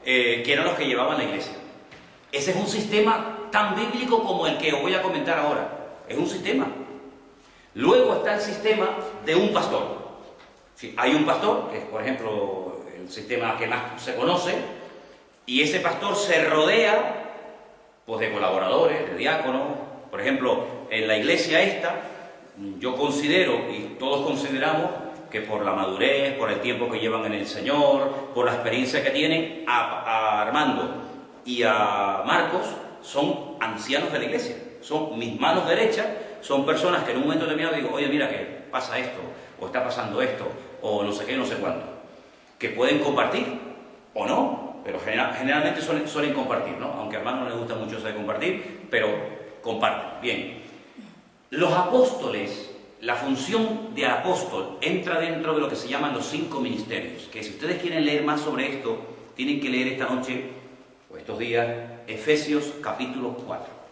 que eran los que llevaban la iglesia. Ese es un sistema tan bíblico como el que os voy a comentar ahora, es un sistema. Luego está el sistema de un pastor. Sí, hay un pastor, que es por ejemplo el sistema que más se conoce, y ese pastor se rodea pues, de colaboradores, de diáconos. Por ejemplo, en la iglesia esta, yo considero, y todos consideramos, que por la madurez, por el tiempo que llevan en el Señor, por la experiencia que tienen, a Armando y a Marcos son ancianos de la iglesia, son mis manos derechas, son personas que en un momento determinado digo, oye, mira que pasa esto, o está pasando esto, o no sé qué, no sé cuánto, que pueden compartir, o no, pero generalmente suelen compartir, ¿no? Aunque a Armando no le gusta mucho eso de compartir, pero comparten. Bien. Los apóstoles, la función de apóstol entra dentro de lo que se llaman los 5 ministerios, que si ustedes quieren leer más sobre esto, tienen que leer esta noche, o estos días, Efesios capítulo 4.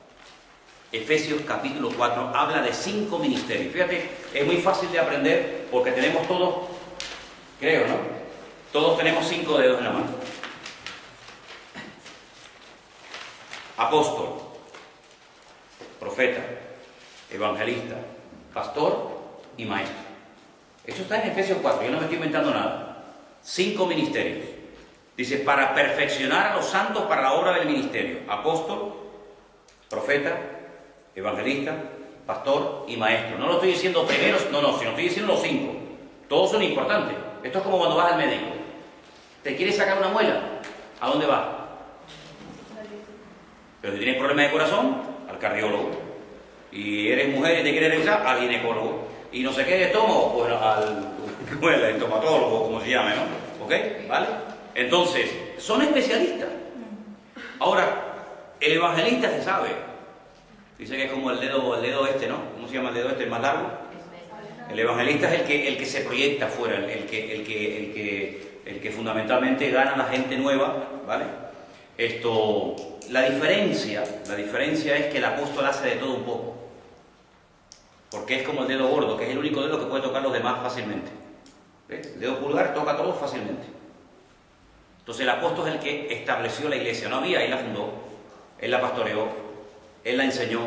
Efesios capítulo 4 habla de 5 ministerios. Fíjate, es muy fácil de aprender porque tenemos todos, creo, ¿no? Todos tenemos 5 dedos en la mano. Apóstol, profeta, evangelista, pastor y maestro. Eso está en Efesios 4, yo no me estoy inventando nada. 5 ministerios. Dice, para perfeccionar a los santos para la obra del ministerio. Apóstol, profeta, evangelista, pastor y maestro. No lo estoy diciendo primero, no, sino estoy diciendo los 5. Todos son importantes. Esto es como cuando vas al médico. ¿Te quieres sacar una muela? ¿A dónde vas? Pero si tienes problemas de corazón, al cardiólogo. Y eres mujer y te quieres revisar, al ginecólogo. Y no sé qué de estómago, pues al estomatólogo, como se llame, ¿no? ¿Ok? ¿Vale? Entonces, son especialistas. Ahora, el evangelista se sabe. Dice que es como el dedo este, ¿no? ¿Cómo se llama el dedo este, el más largo? El evangelista es el que se proyecta afuera, el que fundamentalmente gana a la gente nueva, ¿vale? La diferencia es que el apóstol hace de todo un poco. Porque es como el dedo gordo, que es el único dedo que puede tocar los demás fácilmente. ¿Ves? El dedo pulgar toca a todos fácilmente. Entonces el apóstol es el que estableció la iglesia. No había, él la fundó, él la pastoreó, él la enseñó,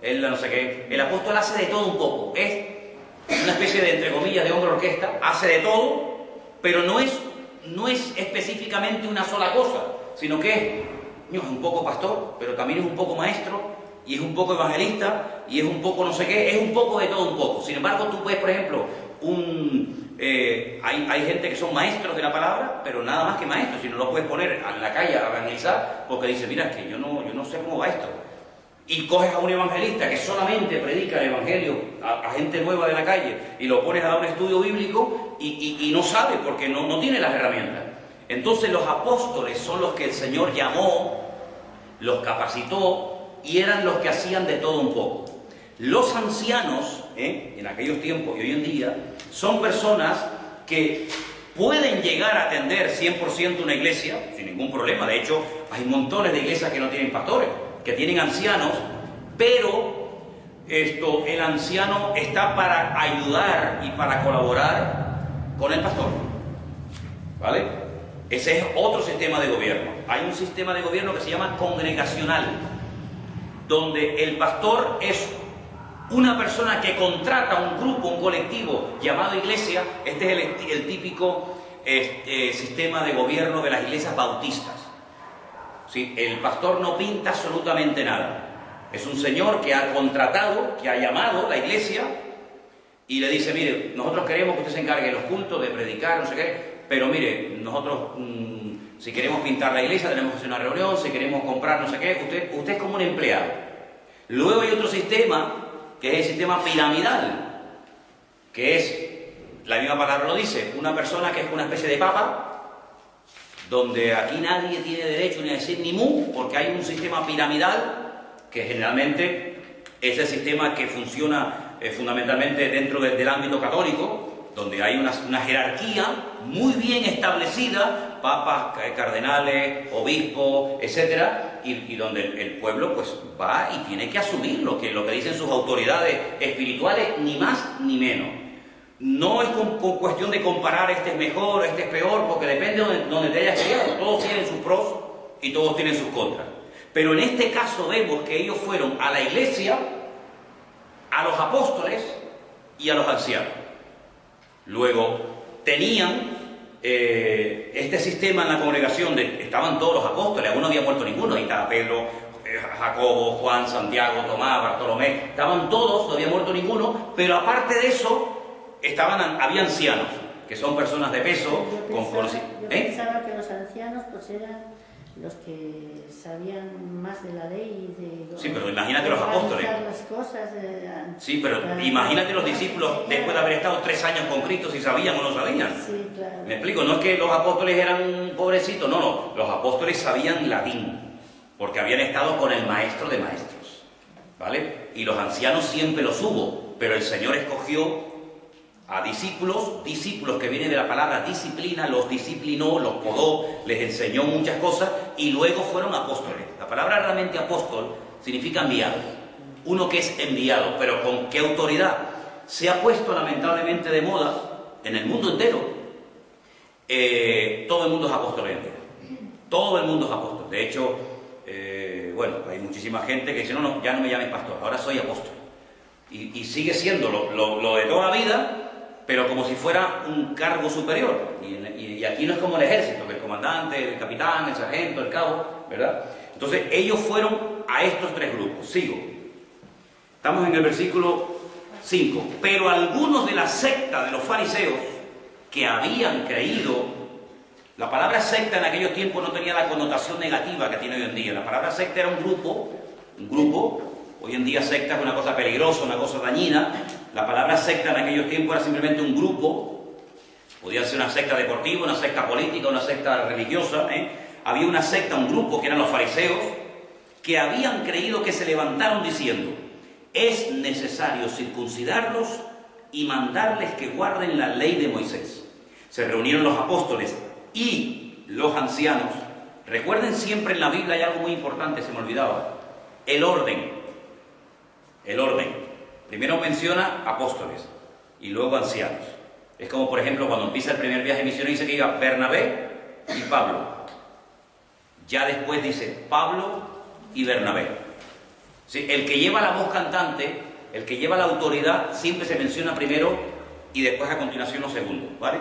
él la no sé qué. El apóstol hace de todo un poco. Es una especie de, entre comillas, de hombre orquesta, hace de todo, pero no es específicamente una sola cosa, sino que es un poco pastor, pero también es un poco maestro, y es un poco evangelista, y es un poco no sé qué, es un poco de todo un poco. Sin embargo, tú puedes, por ejemplo, hay gente que son maestros de la palabra, pero nada más que maestros, si no lo puedes poner en la calle a evangelizar, porque dice, mira, es que yo no sé cómo va esto. Y coges a un evangelista que solamente predica el evangelio a gente nueva de la calle, y lo pones a dar un estudio bíblico, y no sabe, porque no tiene las herramientas. Entonces los apóstoles son los que el Señor llamó, los capacitó, y eran los que hacían de todo un poco. Los ancianos, en aquellos tiempos y hoy en día, son personas que pueden llegar a atender 100% una iglesia sin ningún problema. De hecho, hay montones de iglesias que no tienen pastores, que tienen ancianos, pero el anciano está para ayudar y para colaborar con el pastor, ¿vale? Ese es otro sistema de gobierno. Hay un sistema de gobierno que se llama congregacional, donde el pastor es una persona que contrata un grupo, un colectivo llamado iglesia. Este es el típico sistema de gobierno de las iglesias bautistas. ¿Sí? El pastor no pinta absolutamente nada. Es un señor que ha contratado, que ha llamado la iglesia y le dice, mire, nosotros queremos que usted se encargue de los cultos, de predicar, no sé qué, pero mire, nosotros si queremos pintar la iglesia tenemos que hacer una reunión, si queremos comprar no sé qué, usted es como un empleado. Luego hay otro sistema, que es el sistema piramidal, que es, la misma palabra lo dice, una persona que es una especie de papa, donde aquí nadie tiene derecho ni a decir ni mu, porque hay un sistema piramidal, que generalmente es el sistema que funciona fundamentalmente dentro del ámbito católico, donde hay una jerarquía muy bien establecida, papas, cardenales, obispos, etcétera, y donde el pueblo pues va y tiene que asumir lo que dicen sus autoridades espirituales, ni más ni menos. No es con cuestión de comparar este es mejor, este es peor, porque depende de donde te hayas criado. Todos tienen sus pros y todos tienen sus contras. Pero en este caso vemos que ellos fueron a la iglesia, a los apóstoles y a los ancianos. Luego tenían este sistema en la congregación, estaban todos los apóstoles, aún no había muerto ninguno, ahí estaba Pedro, Jacobo, Juan, Santiago, Tomás, Bartolomé, estaban todos, no había muerto ninguno, pero aparte de eso, había ancianos, que son personas de peso, yo pensaba que los ancianos pues eran los que sabían más de la ley y de... Sí, pero imagínate los apóstoles. Las cosas, sí, pero imagínate los discípulos después de haber estado 3 años con Cristo, si sabían o no sabían. Sí, claro. Me explico, no es que los apóstoles eran pobrecitos, no, los apóstoles sabían latín, porque habían estado con el maestro de maestros, ¿vale? Y los ancianos siempre los hubo, pero el Señor escogió a discípulos que vienen de la palabra disciplina, los disciplinó, los podó, les enseñó muchas cosas y luego fueron apóstoles. La palabra realmente apóstol significa enviado, uno que es enviado, pero ¿con qué autoridad? Se ha puesto lamentablemente de moda en el mundo entero. Todo el mundo es apóstol entero. Todo el mundo es apóstol. De hecho, bueno, hay muchísima gente que dice, no, ya no me llames pastor, ahora soy apóstol. Y sigue siendo lo de toda la vida, pero como si fuera un cargo superior. Y aquí no es como el ejército, que el comandante, el capitán, el sargento, el cabo, ¿verdad? Entonces ellos fueron a estos 3 grupos. Sigo. Estamos en el versículo 5. Pero algunos de la secta de los fariseos que habían creído, la palabra secta en aquellos tiempos no tenía la connotación negativa que tiene hoy en día. La palabra secta era un grupo. Hoy en día secta es una cosa peligrosa, una cosa dañina. La palabra secta en aquellos tiempos era simplemente un grupo. Podía ser una secta deportiva, una secta política, una secta religiosa. Había una secta, un grupo, que eran los fariseos, que habían creído, que se levantaron diciendo, es necesario circuncidarlos y mandarles que guarden la ley de Moisés. Se reunieron los apóstoles y los ancianos. Recuerden siempre en la Biblia hay algo muy importante, se me olvidaba. El orden. Primero menciona apóstoles y luego ancianos. Es como, por ejemplo, cuando empieza el primer viaje misionero dice que iba Bernabé y Pablo. Ya después dice Pablo y Bernabé. ¿Sí? El que lleva la voz cantante, el que lleva la autoridad, siempre se menciona primero y después a continuación los segundos, ¿vale?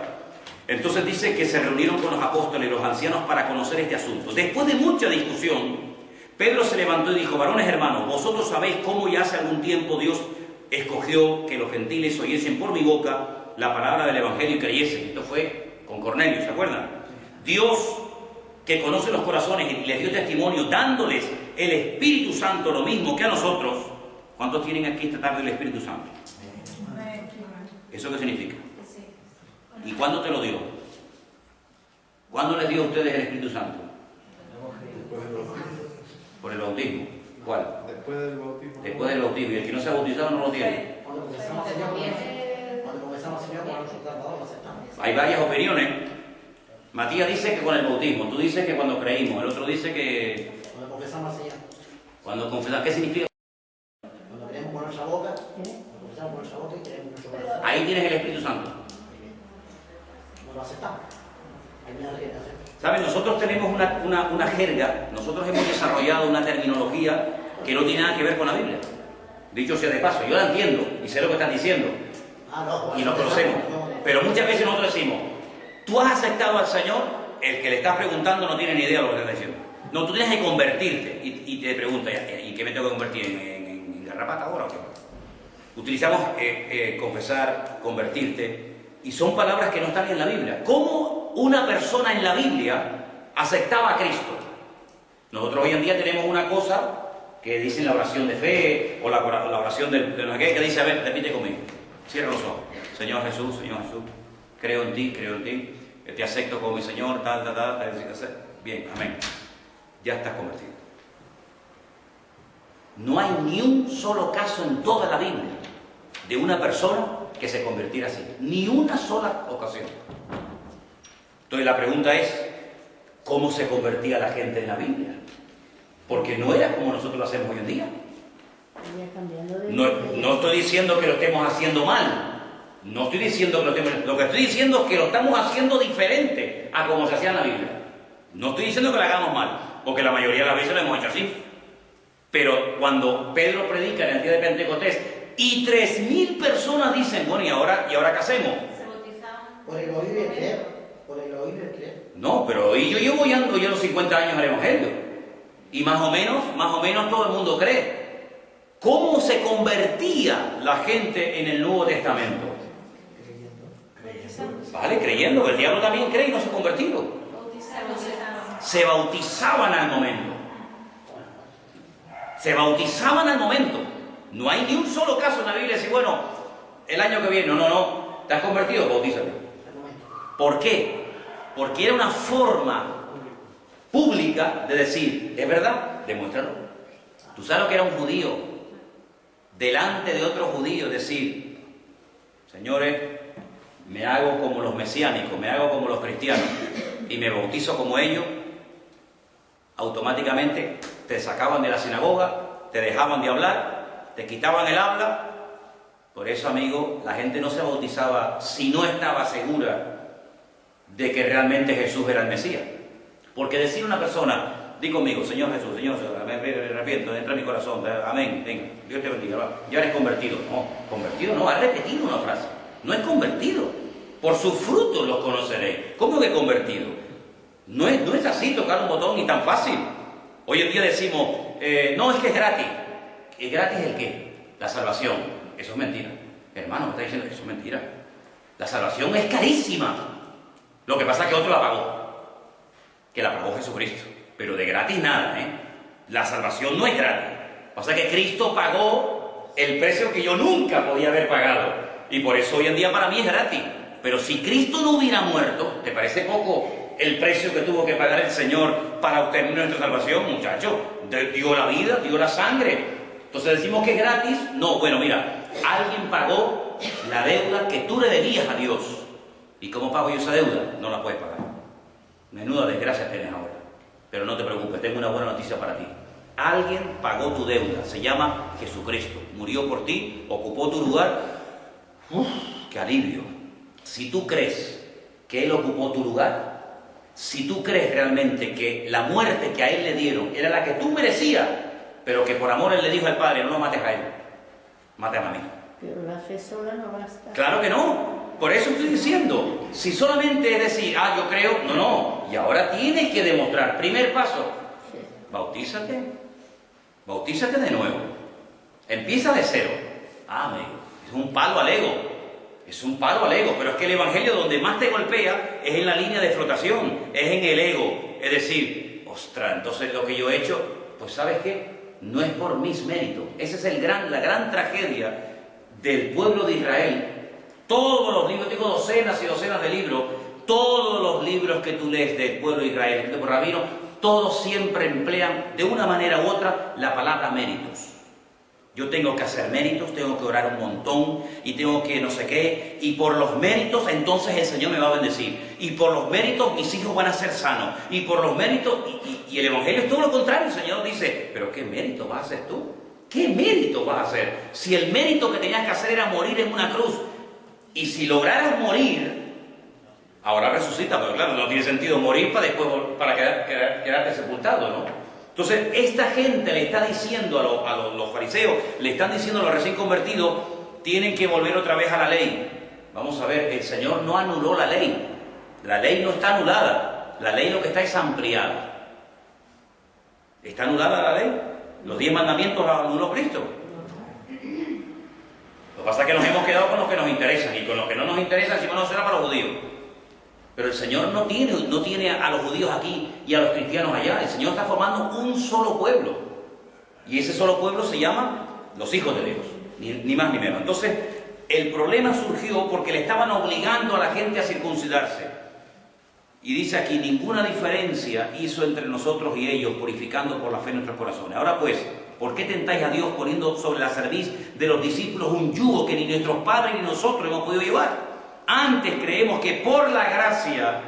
Entonces dice que se reunieron con los apóstoles y los ancianos para conocer este asunto. Después de mucha discusión, Pedro se levantó y dijo: varones hermanos, vosotros sabéis cómo ya hace algún tiempo Dios escogió que los gentiles oyesen por mi boca la palabra del Evangelio y creyesen. Esto fue con Cornelio, ¿se acuerdan? Dios, que conoce los corazones y les dio testimonio dándoles el Espíritu Santo, lo mismo que a nosotros. ¿Cuántos tienen aquí esta tarde el Espíritu Santo? ¿Eso qué significa? ¿Y cuándo te lo dio? ¿Cuándo les dio a ustedes el Espíritu Santo? Por el bautismo. ¿Cuál? Después del bautismo. Después del bautismo. Y el que no se ha bautizado no lo tiene. Cuando comenzamos a enseñar, con nuestro tratador lo aceptamos. Hay varias opiniones. Matías dice que con el bautismo. Tú dices que cuando creímos. El otro dice que... Cuando confesamos al Señor. Cuando confesamos. ¿Qué significa? Cuando creemos con nuestra boca, cuando confesamos con nuestra boca y creemos con nuestro corazón. Ahí tienes el Espíritu Santo. No lo aceptamos. Hay una regla. ¿Saben? Nosotros tenemos una jerga, nosotros hemos desarrollado una terminología que no tiene nada que ver con la Biblia. Dicho sea de paso, yo la entiendo y sé lo que están diciendo y lo conocemos. Pero muchas veces nosotros decimos: tú has aceptado al Señor, el que le estás preguntando no tiene ni idea de lo que te está diciendo. No, tú tienes que convertirte y te pregunta: ¿y qué me tengo que convertir? ¿En garrapata ahora o qué? Utilizamos confesar, convertirte, y son palabras que no están en la Biblia. ¿Cómo una persona en la Biblia aceptaba a Cristo? Nosotros hoy en día tenemos una cosa que dicen la oración de fe o la oración de no sé qué, que dice: a ver, repite conmigo, cierra los ojos. Señor Jesús, creo en ti, te acepto como mi Señor, tal. Bien, amén. Ya estás convertido. No hay ni un solo caso en toda la Biblia de una persona que se convirtiera así. Ni una sola ocasión. Entonces la pregunta es: ¿cómo se convertía la gente en la Biblia? Porque no era como nosotros lo hacemos hoy en día. No estoy diciendo que lo estemos haciendo mal. No estoy diciendo que lo estemos... Lo que estoy diciendo es que lo estamos haciendo diferente a como se hacía en la Biblia. No estoy diciendo que lo hagamos mal, porque la mayoría de las veces lo hemos hecho así. Pero cuando Pedro predica en el día de Pentecostés y 3.000 personas dicen: bueno, ¿y ahora qué hacemos? Se bautizaban. Por el oír y el creer. Por el oír y el creer. No, pero yo llevo ya los 50 años al Evangelio. Y más o menos todo el mundo cree. ¿Cómo se convertía la gente en el Nuevo Testamento? Vale, creyendo. El diablo también cree y no se ha convertido. Se bautizaban al momento. Se bautizaban al momento. No hay ni un solo caso en la Biblia de decir: bueno, el año que viene, no, ¿te has convertido? Bautízate. ¿Por qué? Porque era una forma pública de decir: ¿es verdad? Demuéstralo. ¿Tú sabes lo que era un judío? Delante de otro judío decir: señores, me hago como los mesiánicos, me hago como los cristianos y me bautizo como ellos. Automáticamente te sacaban de la sinagoga, te dejaban de hablar, te quitaban el habla. Por eso, amigo, la gente no se bautizaba si no estaba segura de que realmente Jesús era el Mesías. Porque decir a una persona: di conmigo, Señor Jesús, me arrepiento, entra en mi corazón, amén, venga, Dios te bendiga, ya eres convertido. No, convertido no, ha repetido una frase, no es convertido. Por sus frutos los conoceréis. ¿Cómo que convertido? No es así, tocar un botón y tan fácil. Hoy en día decimos: no, es que es gratis. ¿Es gratis el qué? La salvación. Eso es mentira. Hermano, me está diciendo que eso es mentira. La salvación es carísima. Lo que pasa es que otro la pagó. Que la pagó Jesucristo. Pero de gratis nada, ¿eh? La salvación no es gratis. Pasa que Cristo pagó el precio que yo nunca podía haber pagado. Y por eso hoy en día para mí es gratis. Pero si Cristo no hubiera muerto, ¿te parece poco el precio que tuvo que pagar el Señor para obtener nuestra salvación, muchachos? Dio la vida, dio la sangre. Entonces decimos que es gratis. No, bueno, mira, alguien pagó la deuda que tú le debías a Dios. ¿Y cómo pago yo esa deuda? No la puedes pagar. Menuda desgracia tienes ahora. Pero no te preocupes, tengo una buena noticia para ti. Alguien pagó tu deuda, se llama Jesucristo. Murió por ti, ocupó tu lugar. ¡Uf! ¡Qué alivio! Si tú crees que Él ocupó tu lugar, si tú crees realmente que la muerte que a Él le dieron era la que tú merecías, pero que por amor Él le dijo al Padre: no lo mates a Él, mátame a mí. Pero la fe sola no basta. Claro que no. Por eso estoy diciendo, si solamente es decir, yo creo, no. Y ahora tienes que demostrar. Primer paso, bautízate. Bautízate de nuevo. Empieza de cero. Amén. Es un palo al ego. Es un palo al ego. Pero es que el evangelio donde más te golpea es en la línea de flotación. Es en el ego. Es decir, ostras, entonces lo que yo he hecho, pues ¿sabes qué? No es por mis méritos. Esa es la gran tragedia del pueblo de Israel. Todos los libros, tengo docenas y docenas de libros, todos los libros que tú lees del pueblo de Israel, escritos por rabinos, todos siempre emplean de una manera u otra la palabra méritos. Yo tengo que hacer méritos, tengo que orar un montón y tengo que no sé qué, y por los méritos entonces el Señor me va a bendecir, y por los méritos mis hijos van a ser sanos, y por los méritos, y el Evangelio es todo lo contrario. El Señor dice, pero ¿qué mérito vas a hacer tú? ¿Qué mérito vas a hacer? Si el mérito que tenías que hacer era morir en una cruz, y si lograras morir, ahora resucita, pero claro, no tiene sentido morir para después quedarte sepultado, ¿no? Entonces, esta gente le está diciendo a los fariseos, le están diciendo a los recién convertidos, tienen que volver otra vez a la ley. Vamos a ver, el Señor no anuló la ley. La ley no está anulada. La ley lo que está es ampliada. ¿Está anulada la ley? Los 10 mandamientos los anuló Cristo. Lo que pasa es que nos hemos quedado con los que nos interesan, y con los que no nos interesan, si no será para los judíos. Pero el Señor no tiene a los judíos aquí y a los cristianos allá. El Señor está formando un solo pueblo. Y ese solo pueblo se llama los hijos de Dios. Ni más ni menos. Entonces, el problema surgió porque le estaban obligando a la gente a circuncidarse. Y dice aquí, ninguna diferencia hizo entre nosotros y ellos, purificando por la fe nuestros corazones. Ahora pues, ¿por qué tentáis a Dios poniendo sobre la cerviz de los discípulos un yugo que ni nuestros padres ni nosotros hemos podido llevar? Antes creemos que por la gracia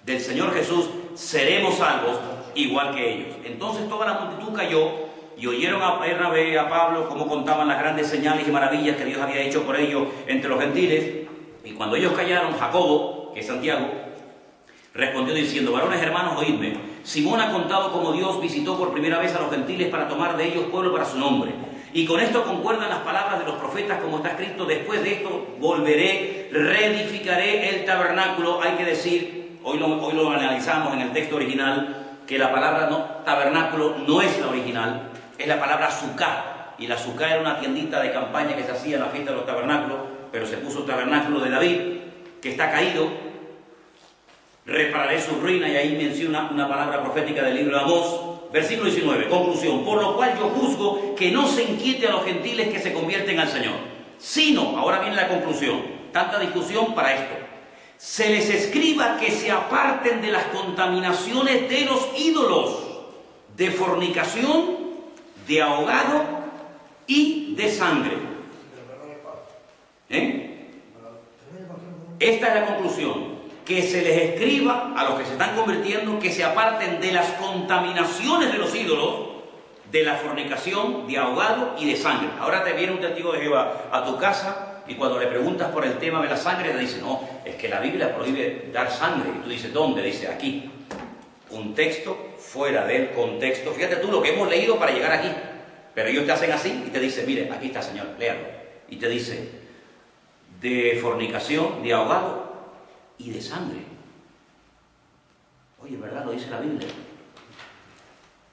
del Señor Jesús seremos salvos igual que ellos. Entonces toda la multitud cayó y oyeron a Bernabé y a Pablo cómo contaban las grandes señales y maravillas que Dios había hecho por ellos entre los gentiles. Y cuando ellos callaron, Jacobo, que es Santiago, respondió diciendo, varones hermanos, oídme. Simón ha contado cómo Dios visitó por primera vez a los gentiles para tomar de ellos pueblo para su nombre. Y con esto concuerdan las palabras de los profetas, como está escrito, después de esto volveré, reedificaré el tabernáculo. Hay que decir, hoy lo analizamos en el texto original, que la palabra tabernáculo no es la original, es la palabra sucá. Y la sucá era una tiendita de campaña que se hacía en la fiesta de los tabernáculos, pero se puso el tabernáculo de David, que está caído. Repararé su ruina, y ahí menciona una palabra profética del libro de Amós. Versículo 19, conclusión, por lo cual yo juzgo que no se inquiete a los gentiles que se convierten al Señor, sino, ahora viene la conclusión, tanta discusión para esto, se les escriba que se aparten de las contaminaciones de los ídolos, de fornicación, de ahogado y de sangre. Esta es la conclusión. Que se les escriba a los que se están convirtiendo que se aparten de las contaminaciones de los ídolos, de la fornicación, de ahogado y de sangre. Ahora te viene un testigo de Jehová a tu casa y cuando le preguntas por el tema de la sangre te dice, no, es que la Biblia prohíbe dar sangre. Y tú dices, ¿dónde? Dice, aquí. Un texto fuera del contexto. Fíjate tú lo que hemos leído para llegar aquí. Pero ellos te hacen así y te dicen, mire, aquí está, Señor, léalo. Y te dice, de fornicación, de ahogado y de sangre. Oye, ¿verdad? Lo dice la Biblia.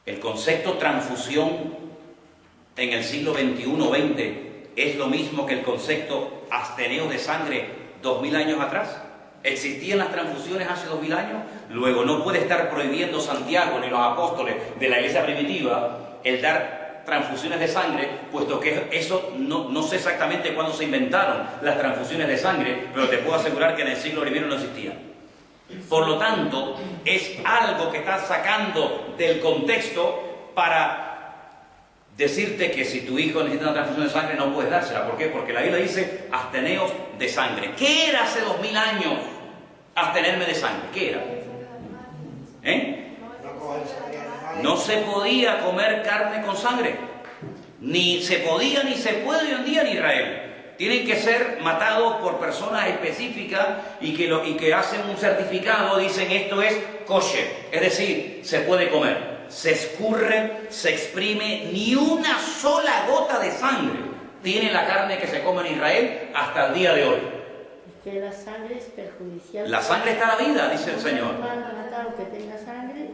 El concepto transfusión en el siglo XXI-XX es lo mismo que el concepto absteneo de sangre 2000 años atrás. ¿Existían las transfusiones hace 2000 años? Luego no puede estar prohibiendo Santiago ni los apóstoles de la iglesia primitiva el dar transfusiones de sangre, puesto que eso no sé exactamente cuándo se inventaron las transfusiones de sangre, pero te puedo asegurar que en el siglo I no existían. Por lo tanto, es algo que estás sacando del contexto para decirte que si tu hijo necesita una transfusión de sangre no puedes dársela. ¿Por qué? Porque la Biblia dice absteneos de sangre. ¿Qué era hace 2000 años abstenerme de sangre? ¿Qué era? No se podía comer carne con sangre. Ni se podía ni se puede hoy en día en Israel. Tienen que ser matados por personas específicas y que hacen un certificado, dicen esto es kosher, es decir, se puede comer. Se escurre, se exprime, ni una sola gota de sangre tiene la carne que se come en Israel hasta el día de hoy. Es que la sangre es perjudicial. La sangre está a la vida, dice el Señor. Que tenga sangre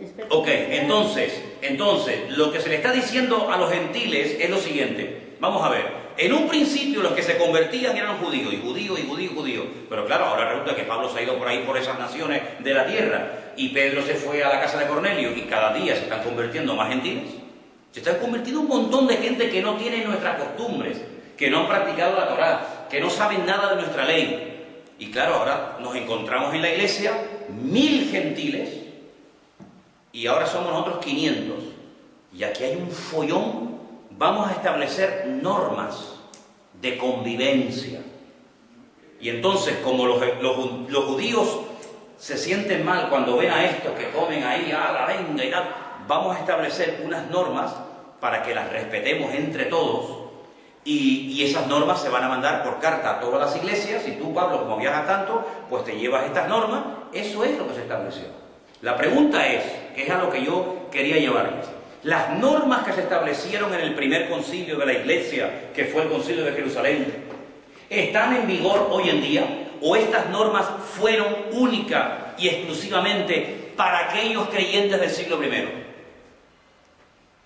es perjudicial. Ok, entonces, lo que se le está diciendo a los gentiles es lo siguiente. Vamos a ver. En un principio los que se convertían eran judíos, y judíos. Pero claro, ahora resulta que Pablo se ha ido por ahí por esas naciones de la tierra, y Pedro se fue a la casa de Cornelio, y cada día se están convirtiendo más gentiles. Se están convirtiendo un montón de gente que no tiene nuestras costumbres, que no han practicado la Torá, que no saben nada de nuestra ley. Y claro, ahora nos encontramos en la iglesia 1000 gentiles, y ahora somos nosotros 500. Y aquí hay un follón. Vamos a establecer normas de convivencia. Y entonces, como los judíos se sienten mal cuando ven a estos que comen ahí, la venga y tal, vamos a establecer unas normas para que las respetemos entre todos. Y esas normas se van a mandar por carta a todas las iglesias. Y tú, Pablo, como viajas tanto, pues te llevas estas normas. Eso es lo que se estableció. La pregunta es, que es a lo que yo quería llevarles. Las normas que se establecieron en el primer concilio de la Iglesia, que fue el concilio de Jerusalén, ¿están en vigor hoy en día? ¿O estas normas fueron únicas y exclusivamente para aquellos creyentes del siglo I?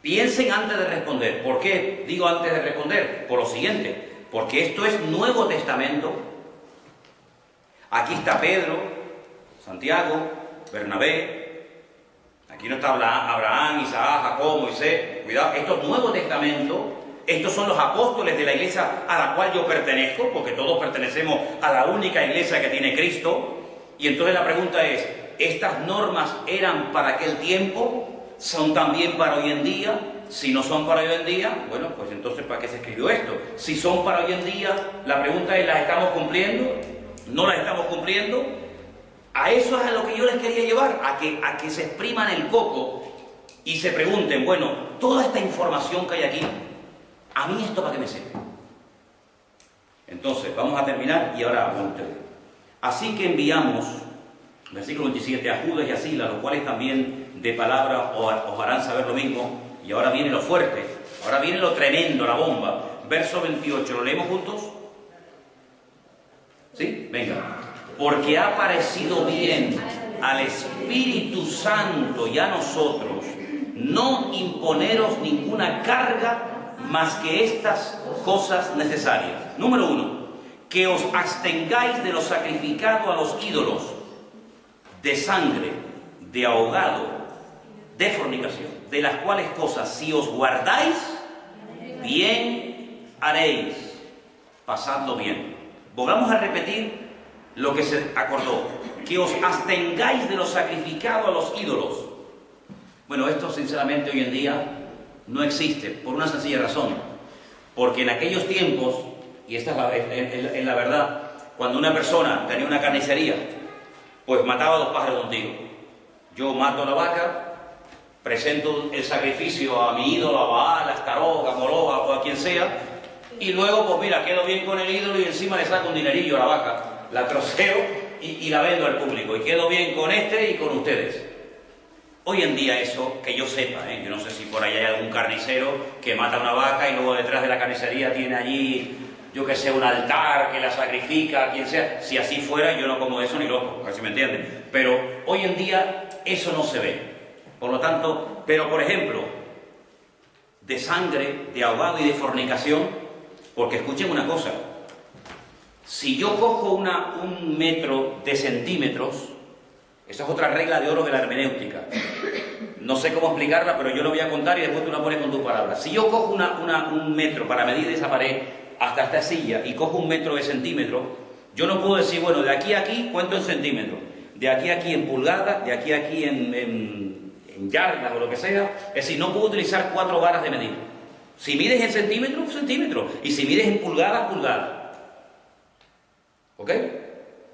Piensen antes de responder. ¿Por qué digo antes de responder? Por lo siguiente, porque esto es Nuevo Testamento. Aquí está Pedro, Santiago, Bernabé. Aquí no está Abraham, Isaac, Jacob, Moisés. Cuidado, esto es Nuevo Testamento. Estos son los apóstoles de la iglesia a la cual yo pertenezco, porque todos pertenecemos a la única iglesia que tiene Cristo. Y entonces la pregunta es, ¿estas normas eran para aquel tiempo? ¿Son también para hoy en día? Si no son para hoy en día, bueno, pues entonces ¿para qué se escribió esto? Si son para hoy en día, la pregunta es, ¿las estamos cumpliendo? ¿No las estamos cumpliendo? A eso es a lo que yo les quería llevar, a que se expriman el coco y se pregunten, bueno, toda esta información que hay aquí, ¿a mí esto para qué me sirve? Entonces, vamos a terminar y ahora hablan ustedes. Así que enviamos, versículo 27, a Judas y a Silas, los cuales también de palabra os harán saber lo mismo. Y ahora viene lo fuerte, ahora viene lo tremendo, la bomba. Verso 28, ¿lo leemos juntos? ¿Sí? Venga. Porque ha parecido bien al Espíritu Santo y a nosotros no imponeros ninguna carga más que estas cosas necesarias. Número 1, que os abstengáis de lo sacrificado a los ídolos, de sangre, de ahogado, de fornicación, de las cuales cosas, si os guardáis, bien haréis, pasando bien. Volvamos a repetir lo que se acordó, que os abstengáis de lo sacrificado a los ídolos. Bueno, esto sinceramente hoy en día no existe, por una sencilla razón, porque en aquellos tiempos, y esta es la verdad, cuando una persona tenía una carnicería, pues mataba 2 pájaros de un tiro. Yo mato la vaca, presento el sacrificio a mi ídolo, a Baal, a Astarot, a Moloch o a quien sea, y luego, pues mira, quedo bien con el ídolo y encima le saco un dinerillo a la vaca. La troceo y la vendo al público. Y quedo bien con este y con ustedes. Hoy en día eso, que yo sepa, yo no sé si por ahí hay algún carnicero que mata una vaca y luego detrás de la carnicería tiene allí, yo que sé, un altar que la sacrifica, quien sea. Si así fuera, yo no como eso ni loco, a ver si me entienden. Pero hoy en día eso no se ve. Por lo tanto, pero por ejemplo, de sangre, de ahogado y de fornicación, porque escuchen una cosa. Si yo cojo un metro de centímetros, esa es otra regla de oro de la hermenéutica. No sé cómo explicarla, pero yo lo voy a contar y después tú la pones con tus palabras. Si yo cojo un metro para medir esa pared hasta esta silla y cojo 1 metro de centímetro, yo no puedo decir, bueno, de aquí a aquí cuento en centímetros, de aquí a aquí en pulgadas, de aquí a aquí en yardas o lo que sea. Es decir, no puedo utilizar 4 varas de medir. Si mides en centímetros, centímetros. Y si mides en pulgadas, pulgadas. ¿Ok?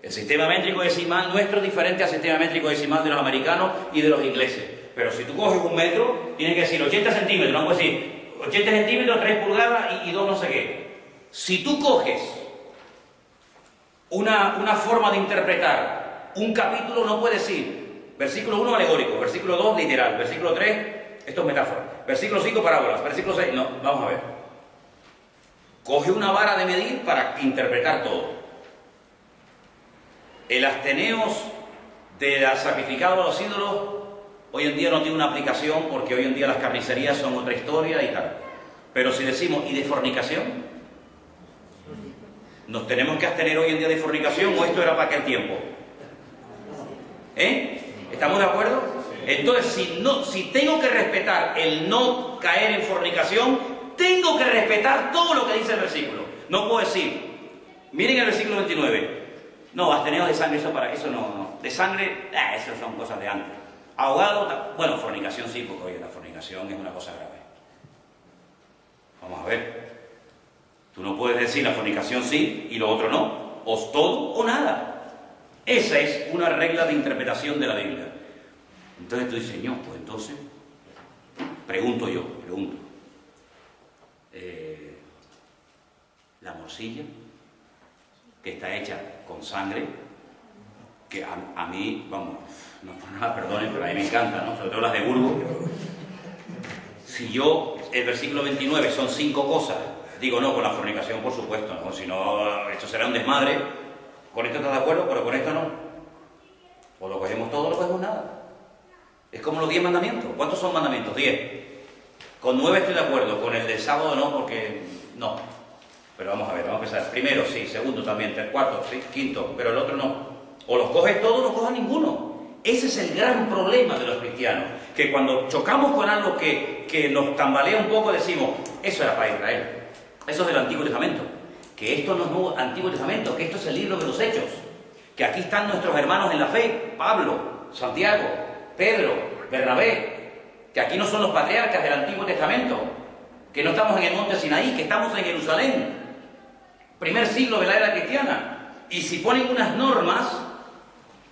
El sistema métrico decimal nuestro es diferente al sistema métrico decimal de los americanos y de los ingleses. Pero si tú coges 1 metro, tienes que decir 80 centímetros, no puedes decir 80 centímetros, 3 pulgadas y 2 no sé qué. Si tú coges una forma de interpretar un capítulo, no puedes decir versículo 1 alegórico, versículo 2 literal, versículo 3, esto es metáfora, versículo 5 parábolas, versículo 6, no, vamos a ver. coge una vara de medir para interpretar todo. El absteneos de sacrificado a los ídolos hoy en día no tiene una aplicación porque hoy en día las carnicerías son otra historia y tal. Pero si decimos, ¿y de fornicación? ¿Nos tenemos que abstener hoy en día de fornicación o esto era para aquel tiempo? ¿Estamos de acuerdo? Entonces, si tengo que respetar el no caer en fornicación, tengo que respetar todo lo que dice el versículo. No puedo decir, miren el versículo 29, no, absteneos de sangre, eso no. De sangre, eso son cosas de antes. Ahogado, bueno, fornicación sí, porque oye, la fornicación es una cosa grave. Vamos a ver. Tú no puedes decir la fornicación sí y lo otro no. O todo o nada. Esa es una regla de interpretación de la Biblia. Entonces tú dices, Señor, pues entonces, pregunto. La morcilla, que está hecha con sangre, que a mí, vamos, no por nada, perdonen, pero a mí me encanta, ¿no? Sobre todo las de Burgos. Si yo, el versículo 29 son 5 cosas, digo no, con la fornicación por supuesto, ¿no? Si no, esto será un desmadre. Con esto estás de acuerdo, pero con esto no. O lo cogemos todo o no cogemos nada. Es como los 10 mandamientos. ¿Cuántos son mandamientos? 10. Con 9 estoy de acuerdo, con el del sábado no, porque no. Pero vamos a ver, vamos a empezar. Primero sí, segundo también, cuarto, sí, quinto, pero el otro no. O los coges todos o no coges ninguno. Ese es el gran problema de los cristianos, que cuando chocamos con algo que nos tambalea un poco decimos, eso era para Israel, eso es del Antiguo Testamento, que esto no es nuevo Antiguo Testamento, que esto es el libro de los Hechos, que aquí están nuestros hermanos en la fe, Pablo, Santiago, Pedro, Bernabé, que aquí no son los patriarcas del Antiguo Testamento, que no estamos en el monte Sinaí, que estamos en Jerusalén, primer siglo de la era cristiana, y si ponen unas normas,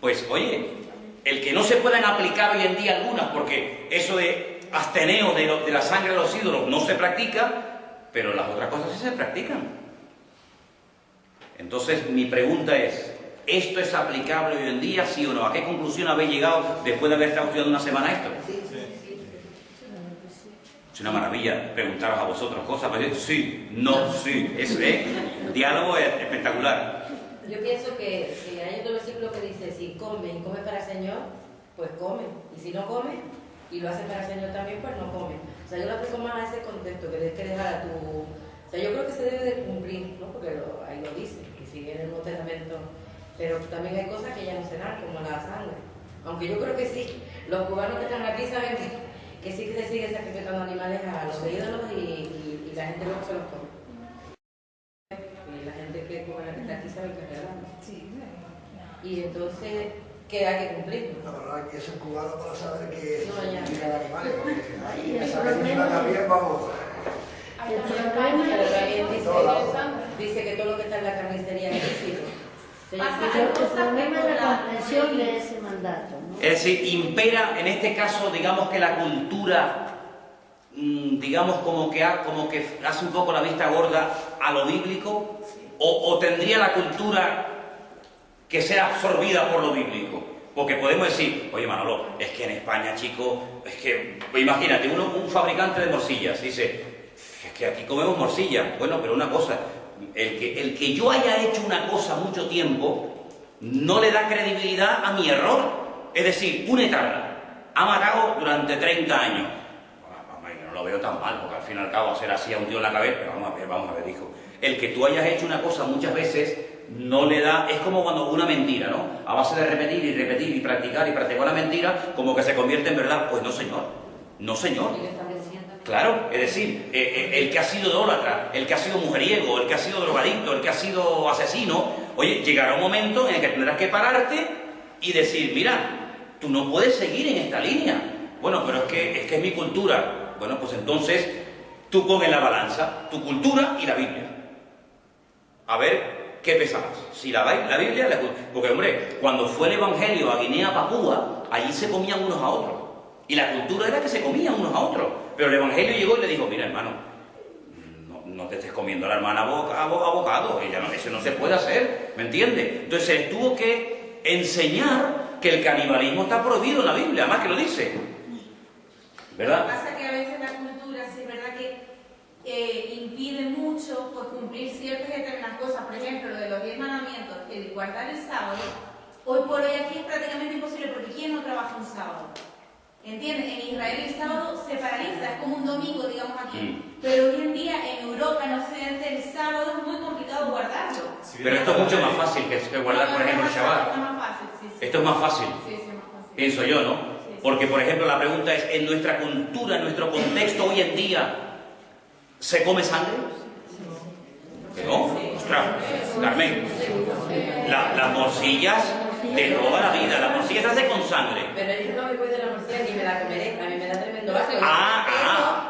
pues oye, el que no se puedan aplicar hoy en día algunas, porque eso de absteneo de la sangre de los ídolos no se practica, pero las otras cosas sí se practican. Entonces mi pregunta es, ¿esto es aplicable hoy en día, sí o no? ¿A qué conclusión habéis llegado después de haber estado estudiando una semana esto? Es una maravilla preguntaros a vosotros cosas, pues sí, no, sí, es diálogo es espectacular. Yo pienso que hay otro versículo que dice, si come y come para el Señor, pues come. Y si no come y lo hace para el Señor también, pues no come. O sea, yo lo aplico más a ese contexto, que tienes que dejar a tu... O sea, yo creo que se debe de cumplir, ¿no? Porque ahí lo dice, y sigue en el Nuevo Testamento. Pero también hay cosas que ya no se dan, como la sangre. Aunque yo creo que sí, los cubanos que están aquí saben que sí que se sigue sacrificando animales a los ídolos y la gente luego se los come. Y la gente que está aquí sabe que es verdad. Sí. Y entonces, ¿qué hay que cumplir? La verdad es que es cubano para saber que no, ya. Mira animales, porque ahí esa medicina también vamos. Dice que todo lo que está en la carnicería es ilícito. El problema es la comprensión de ese mandato, ¿no? Es decir, impera en este caso, digamos que la cultura, digamos como que hace un poco la vista gorda a lo bíblico, o tendría la cultura que ser absorbida por lo bíblico. Porque podemos decir, oye Manolo, es que en España, chico, es que, imagínate, un fabricante de morcillas dice, es que aquí comemos morcilla. Bueno, pero una cosa, el que yo haya hecho una cosa mucho tiempo, no le da credibilidad a mi error. Es decir, un etarra ha matado durante 30 años. Bueno, no lo veo tan mal, porque al fin y al cabo hacer así a un tío en la cabeza, pero vamos a ver, dijo. El que tú hayas hecho una cosa muchas veces no le da, es como cuando una mentira, ¿no? A base de repetir y repetir y practicar una mentira, como que se convierte en verdad. Pues no, señor. No, señor. Claro, es decir, el que ha sido idólatra, el que ha sido mujeriego, el que ha sido drogadicto, el que ha sido asesino, oye, llegará un momento en el que tendrás que pararte y decir, mira, tú no puedes seguir en esta línea. Bueno, pero es que es mi cultura. Bueno, pues entonces tú pon en la balanza tu cultura y la Biblia. A ver qué pesa más. Si la Biblia, porque hombre, cuando fue el Evangelio a Guinea Papúa, allí se comían unos a otros. Y la cultura era que se comían unos a otros. Pero el Evangelio llegó y le dijo, mira hermano, no te estés comiendo a la hermana a bocado, eso no se puede hacer, ¿me entiendes? Entonces él tuvo que enseñar que el canibalismo está prohibido en la Biblia, además que lo dice, ¿verdad? Lo que pasa es que a veces la cultura, sí es verdad que impide mucho por cumplir ciertas determinadas cosas. Por ejemplo, lo de los 10 mandamientos, el guardar el sábado, hoy por hoy aquí es prácticamente imposible porque ¿quién no trabaja un sábado? ¿Entiendes? En Israel el sábado se paraliza, es como un domingo, digamos aquí. Pero hoy en día en Europa, en Occidente, el sábado es muy complicado guardarlo. Pero esto es mucho más fácil que guardar, por ejemplo, el Shabbat. Esto es más fácil, sí, sí. Esto es más fácil. Sí, sí, más fácil. Pienso yo, ¿no? Porque, por ejemplo, la pregunta es, ¿en nuestra cultura, en nuestro contexto hoy en día, se come sangre? ¿Que no? Ostras, Carmen, las morcillas de toda la vida, la morcilla se hace con sangre. Pero yo no me cuido de la morcilla ni me la comeré, a mí me da tremendo asco.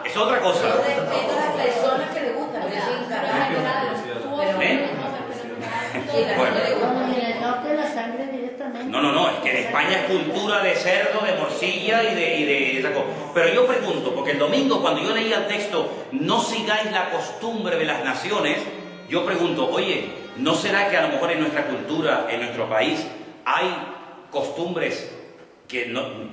Es otra cosa. Yo respeto a las personas que le gustan, pero sin En el norte la sangre directamente. No, es que en España es cultura de cerdo, de morcilla y de esa cosa. Pero yo pregunto, porque el domingo cuando yo leía el texto, no sigáis la costumbre de las naciones, yo pregunto, oye, ¿no será que a lo mejor en nuestra cultura, en nuestro país, hay costumbres que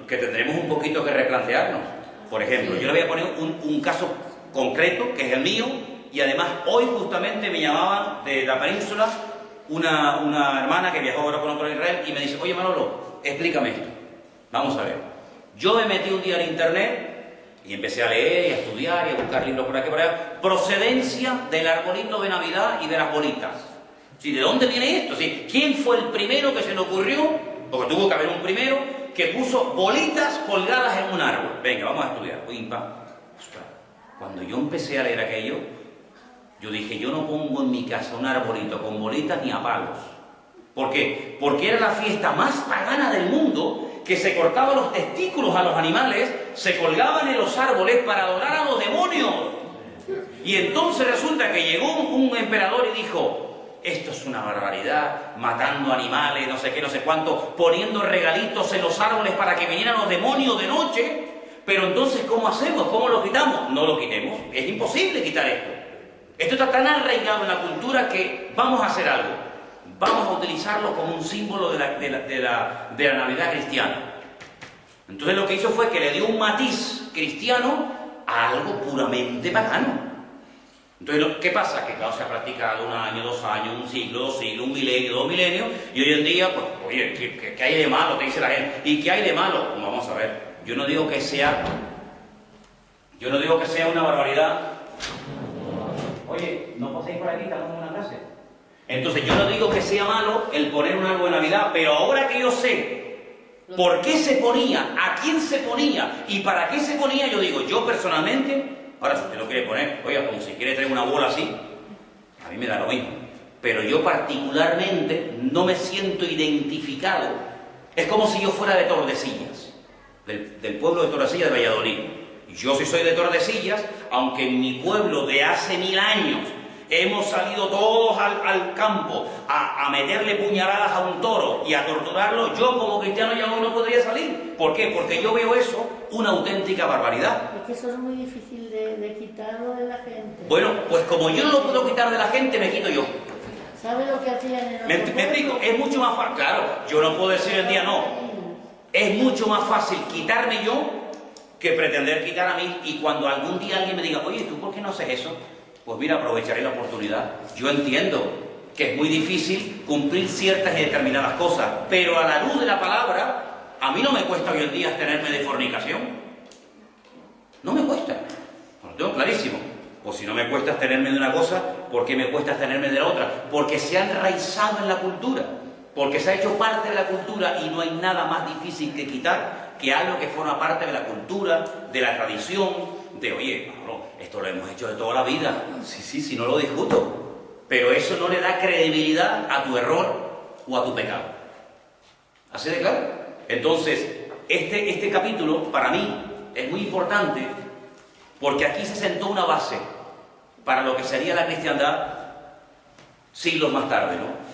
tendremos un poquito que replantearnos? Por ejemplo, yo le voy a poner un caso concreto, que es el mío, y además hoy justamente me llamaban de la península una hermana que viajó ahora con otro a Israel y me dice, oye Manolo, explícame esto. Vamos a ver. Yo me metí un día en internet y empecé a leer y a estudiar y a buscar libros por aquí y por allá. Procedencia del arbolito de Navidad y de las bolitas. ¿Sí? ¿De dónde viene esto? ¿Sí? ¿Quién fue el primero que se le ocurrió? Porque tuvo que haber un primero que puso bolitas colgadas en un árbol. Venga, vamos a estudiar. Ostras, cuando yo empecé a leer aquello, yo dije, yo no pongo en mi casa un arbolito con bolitas ni a palos. ¿Por qué? Porque era la fiesta más pagana del mundo, que se cortaban los testículos a los animales, se colgaban en los árboles para adorar a los demonios. Y entonces resulta que llegó un emperador y dijo, esto es una barbaridad, matando animales, no sé qué, no sé cuánto, poniendo regalitos en los árboles para que vinieran los demonios de noche. Pero entonces, ¿cómo hacemos? ¿Cómo lo quitamos? No lo quitemos, es imposible quitar esto. Esto está tan arraigado en la cultura que vamos a hacer algo. Vamos a utilizarlo como un símbolo de la Navidad cristiana. Entonces lo que hizo fue que le dio un matiz cristiano a algo puramente pagano. Entonces, ¿qué pasa? Que claro, se ha practicado 1 año, 2 años, 1 siglo, 2 siglos, 1 milenio, 2 milenios, y hoy en día, pues, oye, ¿qué hay de malo? Te dice la gente. ¿Y qué hay de malo? Pues vamos a ver. Yo no digo que sea una barbaridad. Oye, no paséis por aquí, estamos en una clase. Entonces, yo no digo que sea malo el poner un árbol de Navidad, pero ahora que yo sé por qué se ponía, a quién se ponía y para qué se ponía, yo digo, yo personalmente, ahora si usted lo quiere poner, oiga, como si quiere traer una bola así, a mí me da lo mismo. Pero yo particularmente no me siento identificado. Es como si yo fuera de Tordesillas, del pueblo de Tordesillas de Valladolid. Yo sí soy de Tordesillas, aunque en mi pueblo de hace 1000 años hemos salido todos al campo a meterle puñaladas a un toro y a torturarlo, yo como cristiano ya no podría salir. ¿Por qué? Porque yo veo eso una auténtica barbaridad. Es que eso es muy difícil de quitarlo de la gente. Bueno, pues como yo no lo puedo quitar de la gente, me quito yo. ¿Sabe lo que hacían en ¿Me explico? Es mucho más fácil. Claro, yo no puedo decir el día no. Es mucho más fácil quitarme yo que pretender quitar a mí, y cuando algún día alguien me diga, oye, ¿tú por qué no haces eso? Pues mira, aprovecharé la oportunidad. Yo entiendo que es muy difícil cumplir ciertas y determinadas cosas, pero a la luz de la palabra, a mí no me cuesta hoy en día abstenerme de fornicación. No me cuesta. Lo tengo clarísimo. Pues si no me cuesta abstenerme de una cosa, ¿por qué me cuesta abstenerme de la otra? Porque se ha enraizado en la cultura, porque se ha hecho parte de la cultura, y no hay nada más difícil que quitar que algo que forma parte de la cultura, de la tradición, de, oye, Pablo, esto lo hemos hecho de toda la vida. Sí, no lo discuto. Pero eso no le da credibilidad a tu error o a tu pecado. ¿Así de claro? Entonces, este capítulo, para mí, es muy importante, porque aquí se sentó una base para lo que sería la cristiandad siglos más tarde, ¿no?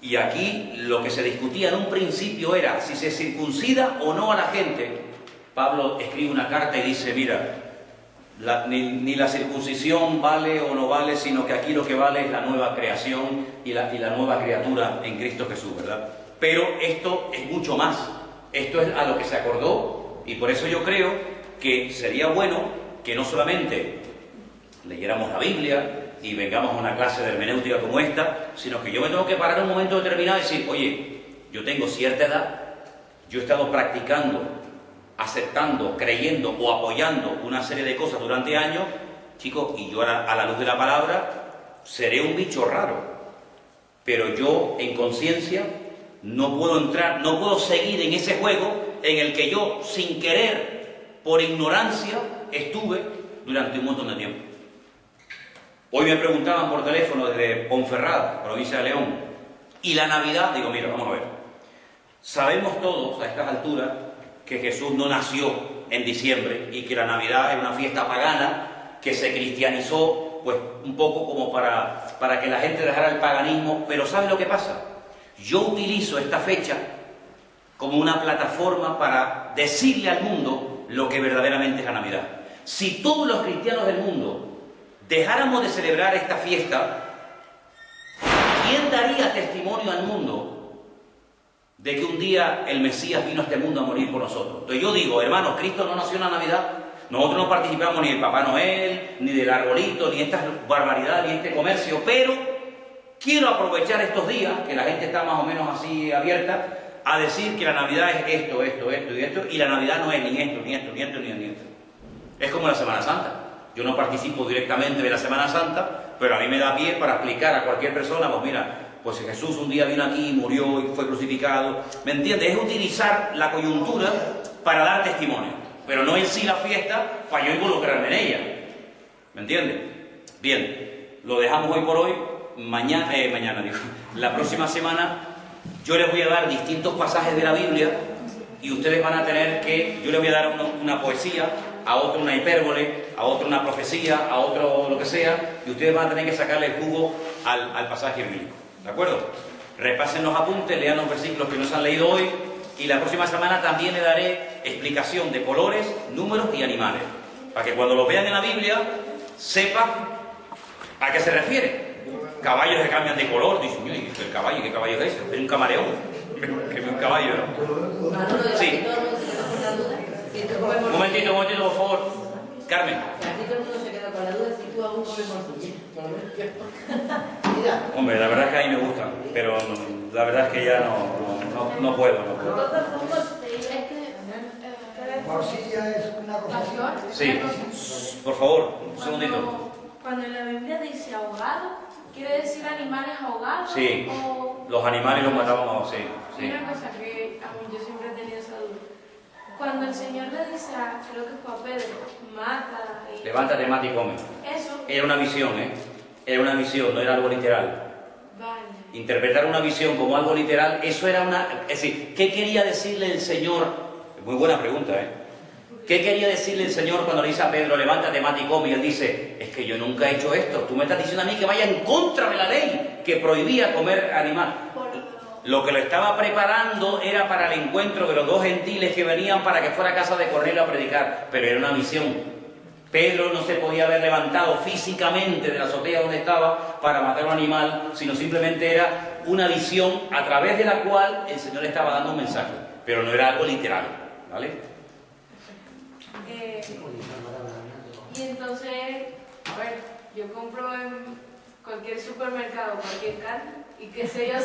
Y aquí lo que se discutía en un principio era si se circuncida o no a la gente. Pablo escribe una carta y dice, mira, ni la circuncisión vale o no vale, sino que aquí lo que vale es la nueva creación y la nueva criatura en Cristo Jesús, ¿verdad? Pero esto es mucho más. Esto es a lo que se acordó, y por eso yo creo que sería bueno que no solamente leyéramos la Biblia y vengamos a una clase de hermenéutica como esta, sino que yo me tengo que parar en un momento determinado y decir, oye, yo tengo cierta edad, yo he estado practicando, aceptando, creyendo o apoyando una serie de cosas durante años, chicos, y yo a la luz de la palabra seré un bicho raro, pero yo en conciencia no puedo entrar, no puedo seguir en ese juego en el que yo, sin querer, por ignorancia, estuve durante un montón de tiempo. Hoy me preguntaban por teléfono desde Ponferrada, provincia de León, y la Navidad, digo, mira, vamos a ver, sabemos todos a estas alturas que Jesús no nació en diciembre y que la Navidad es una fiesta pagana que se cristianizó, pues un poco como para que la gente dejara el paganismo, pero ¿sabes lo que pasa? Yo utilizo esta fecha como una plataforma para decirle al mundo lo que verdaderamente es la Navidad. Si todos los cristianos del mundo dejáramos de celebrar esta fiesta, ¿quién daría testimonio al mundo de que un día el Mesías vino a este mundo a morir por nosotros? Entonces yo digo, hermanos, Cristo no nació en la Navidad, nosotros no participamos ni del Papá Noel, ni del arbolito, ni estas barbaridades, ni este comercio, pero quiero aprovechar estos días, que la gente está más o menos así abierta, a decir que la Navidad es esto, esto, esto y esto, y la Navidad no es ni esto, ni esto, ni esto, ni esto. Es como la Semana Santa. Yo no participo directamente de la Semana Santa, pero a mí me da pie para explicar a cualquier persona, pues mira, pues Jesús un día vino aquí, murió y fue crucificado. ¿Me entiendes? Es utilizar la coyuntura para dar testimonio, pero no en sí la fiesta para yo involucrarme en ella. ¿Me entiendes? Bien, lo dejamos hoy por hoy. Mañana digo, la próxima semana yo les voy a dar distintos pasajes de la Biblia y ustedes van a tener que, yo les voy a dar una poesía, a otro una hipérbole, a otro una profecía, a otro lo que sea, y ustedes van a tener que sacarle el jugo al pasaje bíblico, ¿de acuerdo? Repasen los apuntes, lean los versículos que nos han leído hoy, y la próxima semana también le daré explicación de colores, números y animales, para que cuando lo vean en la Biblia sepan a qué se refiere. Caballos que cambian de color, dicen, mira, el caballo, ¿qué caballo es ese? Es un camaleón, que es un caballo, ¿no? Sí. Un momentito, por favor. Carmen. Aquí todo el mundo se queda con la duda si tú aún comes morcilla. Hombre, la verdad es que a mí me gustan, pero la verdad es que ya no puedo. Morcilla es una cosa. Sí, por favor, un segundito. Cuando en la Biblia dice ahogado, ¿quiere decir animales ahogados? Sí, o... los animales los matábamos, sí. Una cosa que a mí yo siempre he tenido esa duda. Cuando el Señor le dice, creo que fue a Pedro, mata y... Levántate, mata y come. Eso. Era una visión, Era una visión, no era algo literal. Vale. Interpretar una visión como algo literal, eso era una... Es decir, ¿qué quería decirle el Señor? Muy buena pregunta, ¿Qué quería decirle el Señor cuando le dice a Pedro, levántate, mata y come? Y él dice, es que yo nunca he hecho esto. Tú me estás diciendo a mí que vaya en contra de la ley que prohibía comer animal. Lo que lo estaba preparando era para el encuentro de los dos gentiles que venían para que fuera a casa de Cornelio a predicar. Pero era una visión. Pedro no se podía haber levantado físicamente de la azotea donde estaba para matar a un animal, sino simplemente era una visión a través de la cual el Señor estaba dando un mensaje. Pero no era algo literal, ¿vale? Y entonces, a ver, yo compro en cualquier supermercado cualquier carne y que sé yo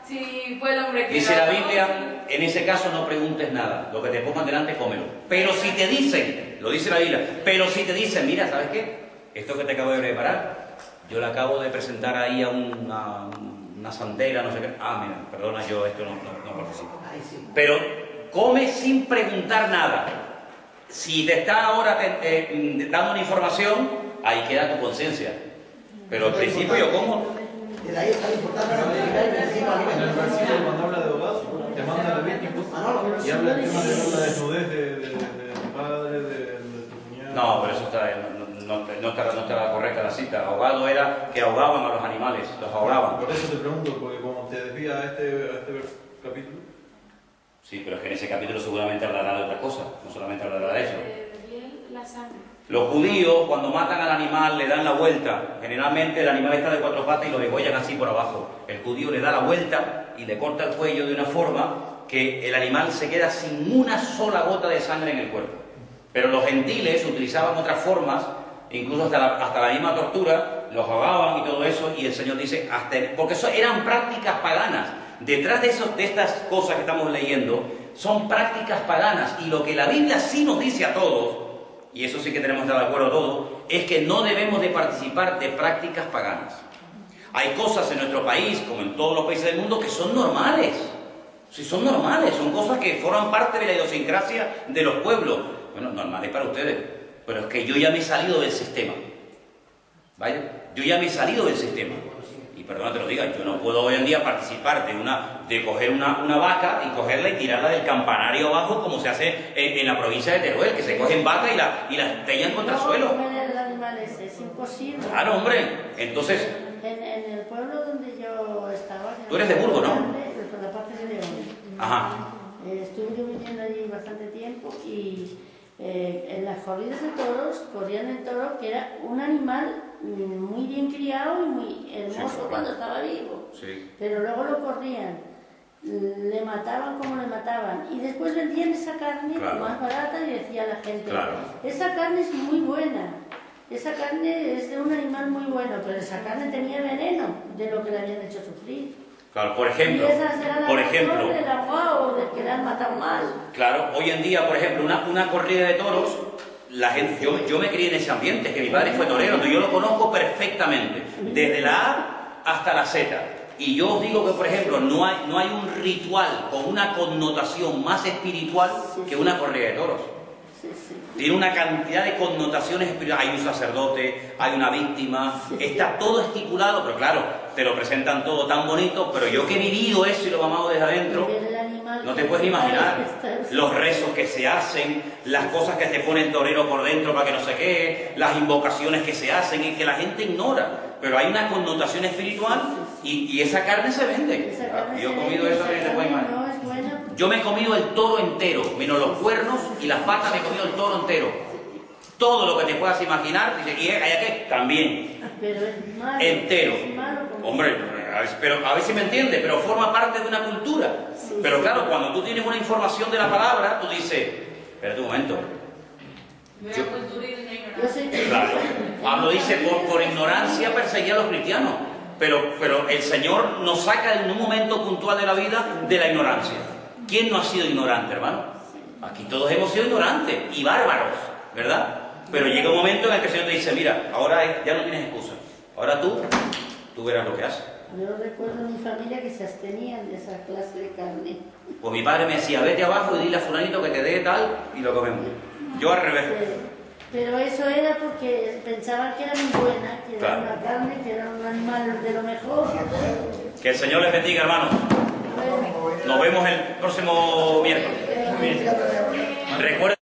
si fue el hombre que... Dice la Biblia, en ese caso no preguntes nada, lo que te pongan delante cómelo. Pero si te dicen, lo dice la Biblia, pero si te dicen, mira, ¿sabes qué? Esto que te acabo de preparar, yo le acabo de presentar ahí a una santera, no sé qué. Ah, mira, perdona, yo esto no participo. Pero come sin preguntar nada. Si te está ahora dando una información, ahí queda tu conciencia. Pero al principio yo como. De ahí está la importancia de en el versículo cuando habla de ahogado, te manda Levítico y habla del tema de la desnudez de tu padre, de tu cuñado. No, pero eso no estaba correcta la cita. Ahogado era que ahogaban a los animales, los ahogaban. Por eso te pregunto, porque como te desvía a este capítulo. Sí, pero es que en ese capítulo seguramente hablará de otra cosa, no solamente hablará de eso. La sangre. Los judíos, cuando matan al animal, le dan la vuelta. Generalmente el animal está de cuatro patas y lo degollan así por abajo. El judío le da la vuelta y le corta el cuello de una forma que el animal se queda sin una sola gota de sangre en el cuerpo. Pero los gentiles utilizaban otras formas incluso hasta la misma tortura, los ahogaban y todo eso, y el Señor dice, porque eso eran prácticas paganas. Detrás de estas cosas que estamos leyendo, son prácticas paganas, y lo que la Biblia sí nos dice a todos, y eso sí que tenemos que estar de acuerdo todos, es que no debemos de participar de prácticas paganas. Hay cosas en nuestro país, como en todos los países del mundo, que son normales. Sí, son normales, son cosas que forman parte de la idiosincrasia de los pueblos. Bueno, normales para ustedes, pero es que yo ya me he salido del sistema. ¿Vale? Yo ya me he salido del sistema. Y perdona te lo diga, yo no puedo hoy en día participar de coger una vaca y cogerla y tirarla del campanario abajo, como se hace en la provincia de Teruel, que se cogen vacas y las estrellan contra el suelo. Es imposible. Claro, hombre. Entonces, en el pueblo donde yo estaba... Tú eres de Burgos, ¿no? Por la parte de León. Ajá. Estuve yo viviendo allí bastante tiempo y en las corridas de toros corrían el toro, que era un animal muy bien criado y muy hermoso, sí, cuando estaba vivo. Sí. Pero luego lo corrían, le mataban como le mataban y después vendían esa carne, claro, más barata, y decía la gente, claro, esa carne es muy buena. Esa carne es de un animal muy bueno, pero esa carne tenía veneno de lo que le habían hecho sufrir. Claro, por ejemplo, del agua del que le han matado mal. Claro, hoy en día, por ejemplo, una corrida de toros, la gente, yo me crié en ese ambiente, que mi padre fue torero, entonces yo lo conozco perfectamente, desde la A hasta la Z. Y yo os digo que, por ejemplo, no hay un ritual con una connotación más espiritual que una corrida de toros. Tiene una cantidad de connotaciones espirituales. Hay un sacerdote, hay una víctima, está todo estipulado, pero claro, te lo presentan todo tan bonito, pero yo que he vivido eso y lo he mamado desde adentro, no te puedes ni imaginar los rezos que se hacen, las cosas que te pone el torero por dentro para que no se quede, las invocaciones que se hacen y que la gente ignora, pero hay una connotación espiritual y esa carne se vende. Yo he comido eso y te puedes imaginar. Yo me he comido el toro entero, menos los cuernos y las patas, me he comido el toro entero. Todo lo que te puedas imaginar, dice, ¿y hay qué? También. Pero es malo, entero. Es malo. Hombre, pero a ver si me entiende, pero forma parte de una cultura. Sí, pero claro, cuando tú tienes una información de la palabra, tú dices, espérate un momento. Claro, Pablo dice, por ignorancia perseguía a los cristianos. Pero el Señor nos saca en un momento puntual de la vida de la ignorancia. ¿Quién no ha sido ignorante, hermano? Aquí todos hemos sido ignorantes y bárbaros, ¿verdad? Pero llega un momento en el que el Señor te dice, mira, ahora ya no tienes excusa. Ahora tú verás lo que haces. Yo recuerdo en mi familia que se abstenían de esa clase de carne. Pues mi padre me decía, vete abajo y dile a fulanito que te dé tal y lo comemos. Yo al revés. Pero eso era porque pensaban que era muy buena, que era una carne, que era un animal de lo mejor. Que el Señor les bendiga, hermanos. Nos vemos el próximo miércoles. Recuerden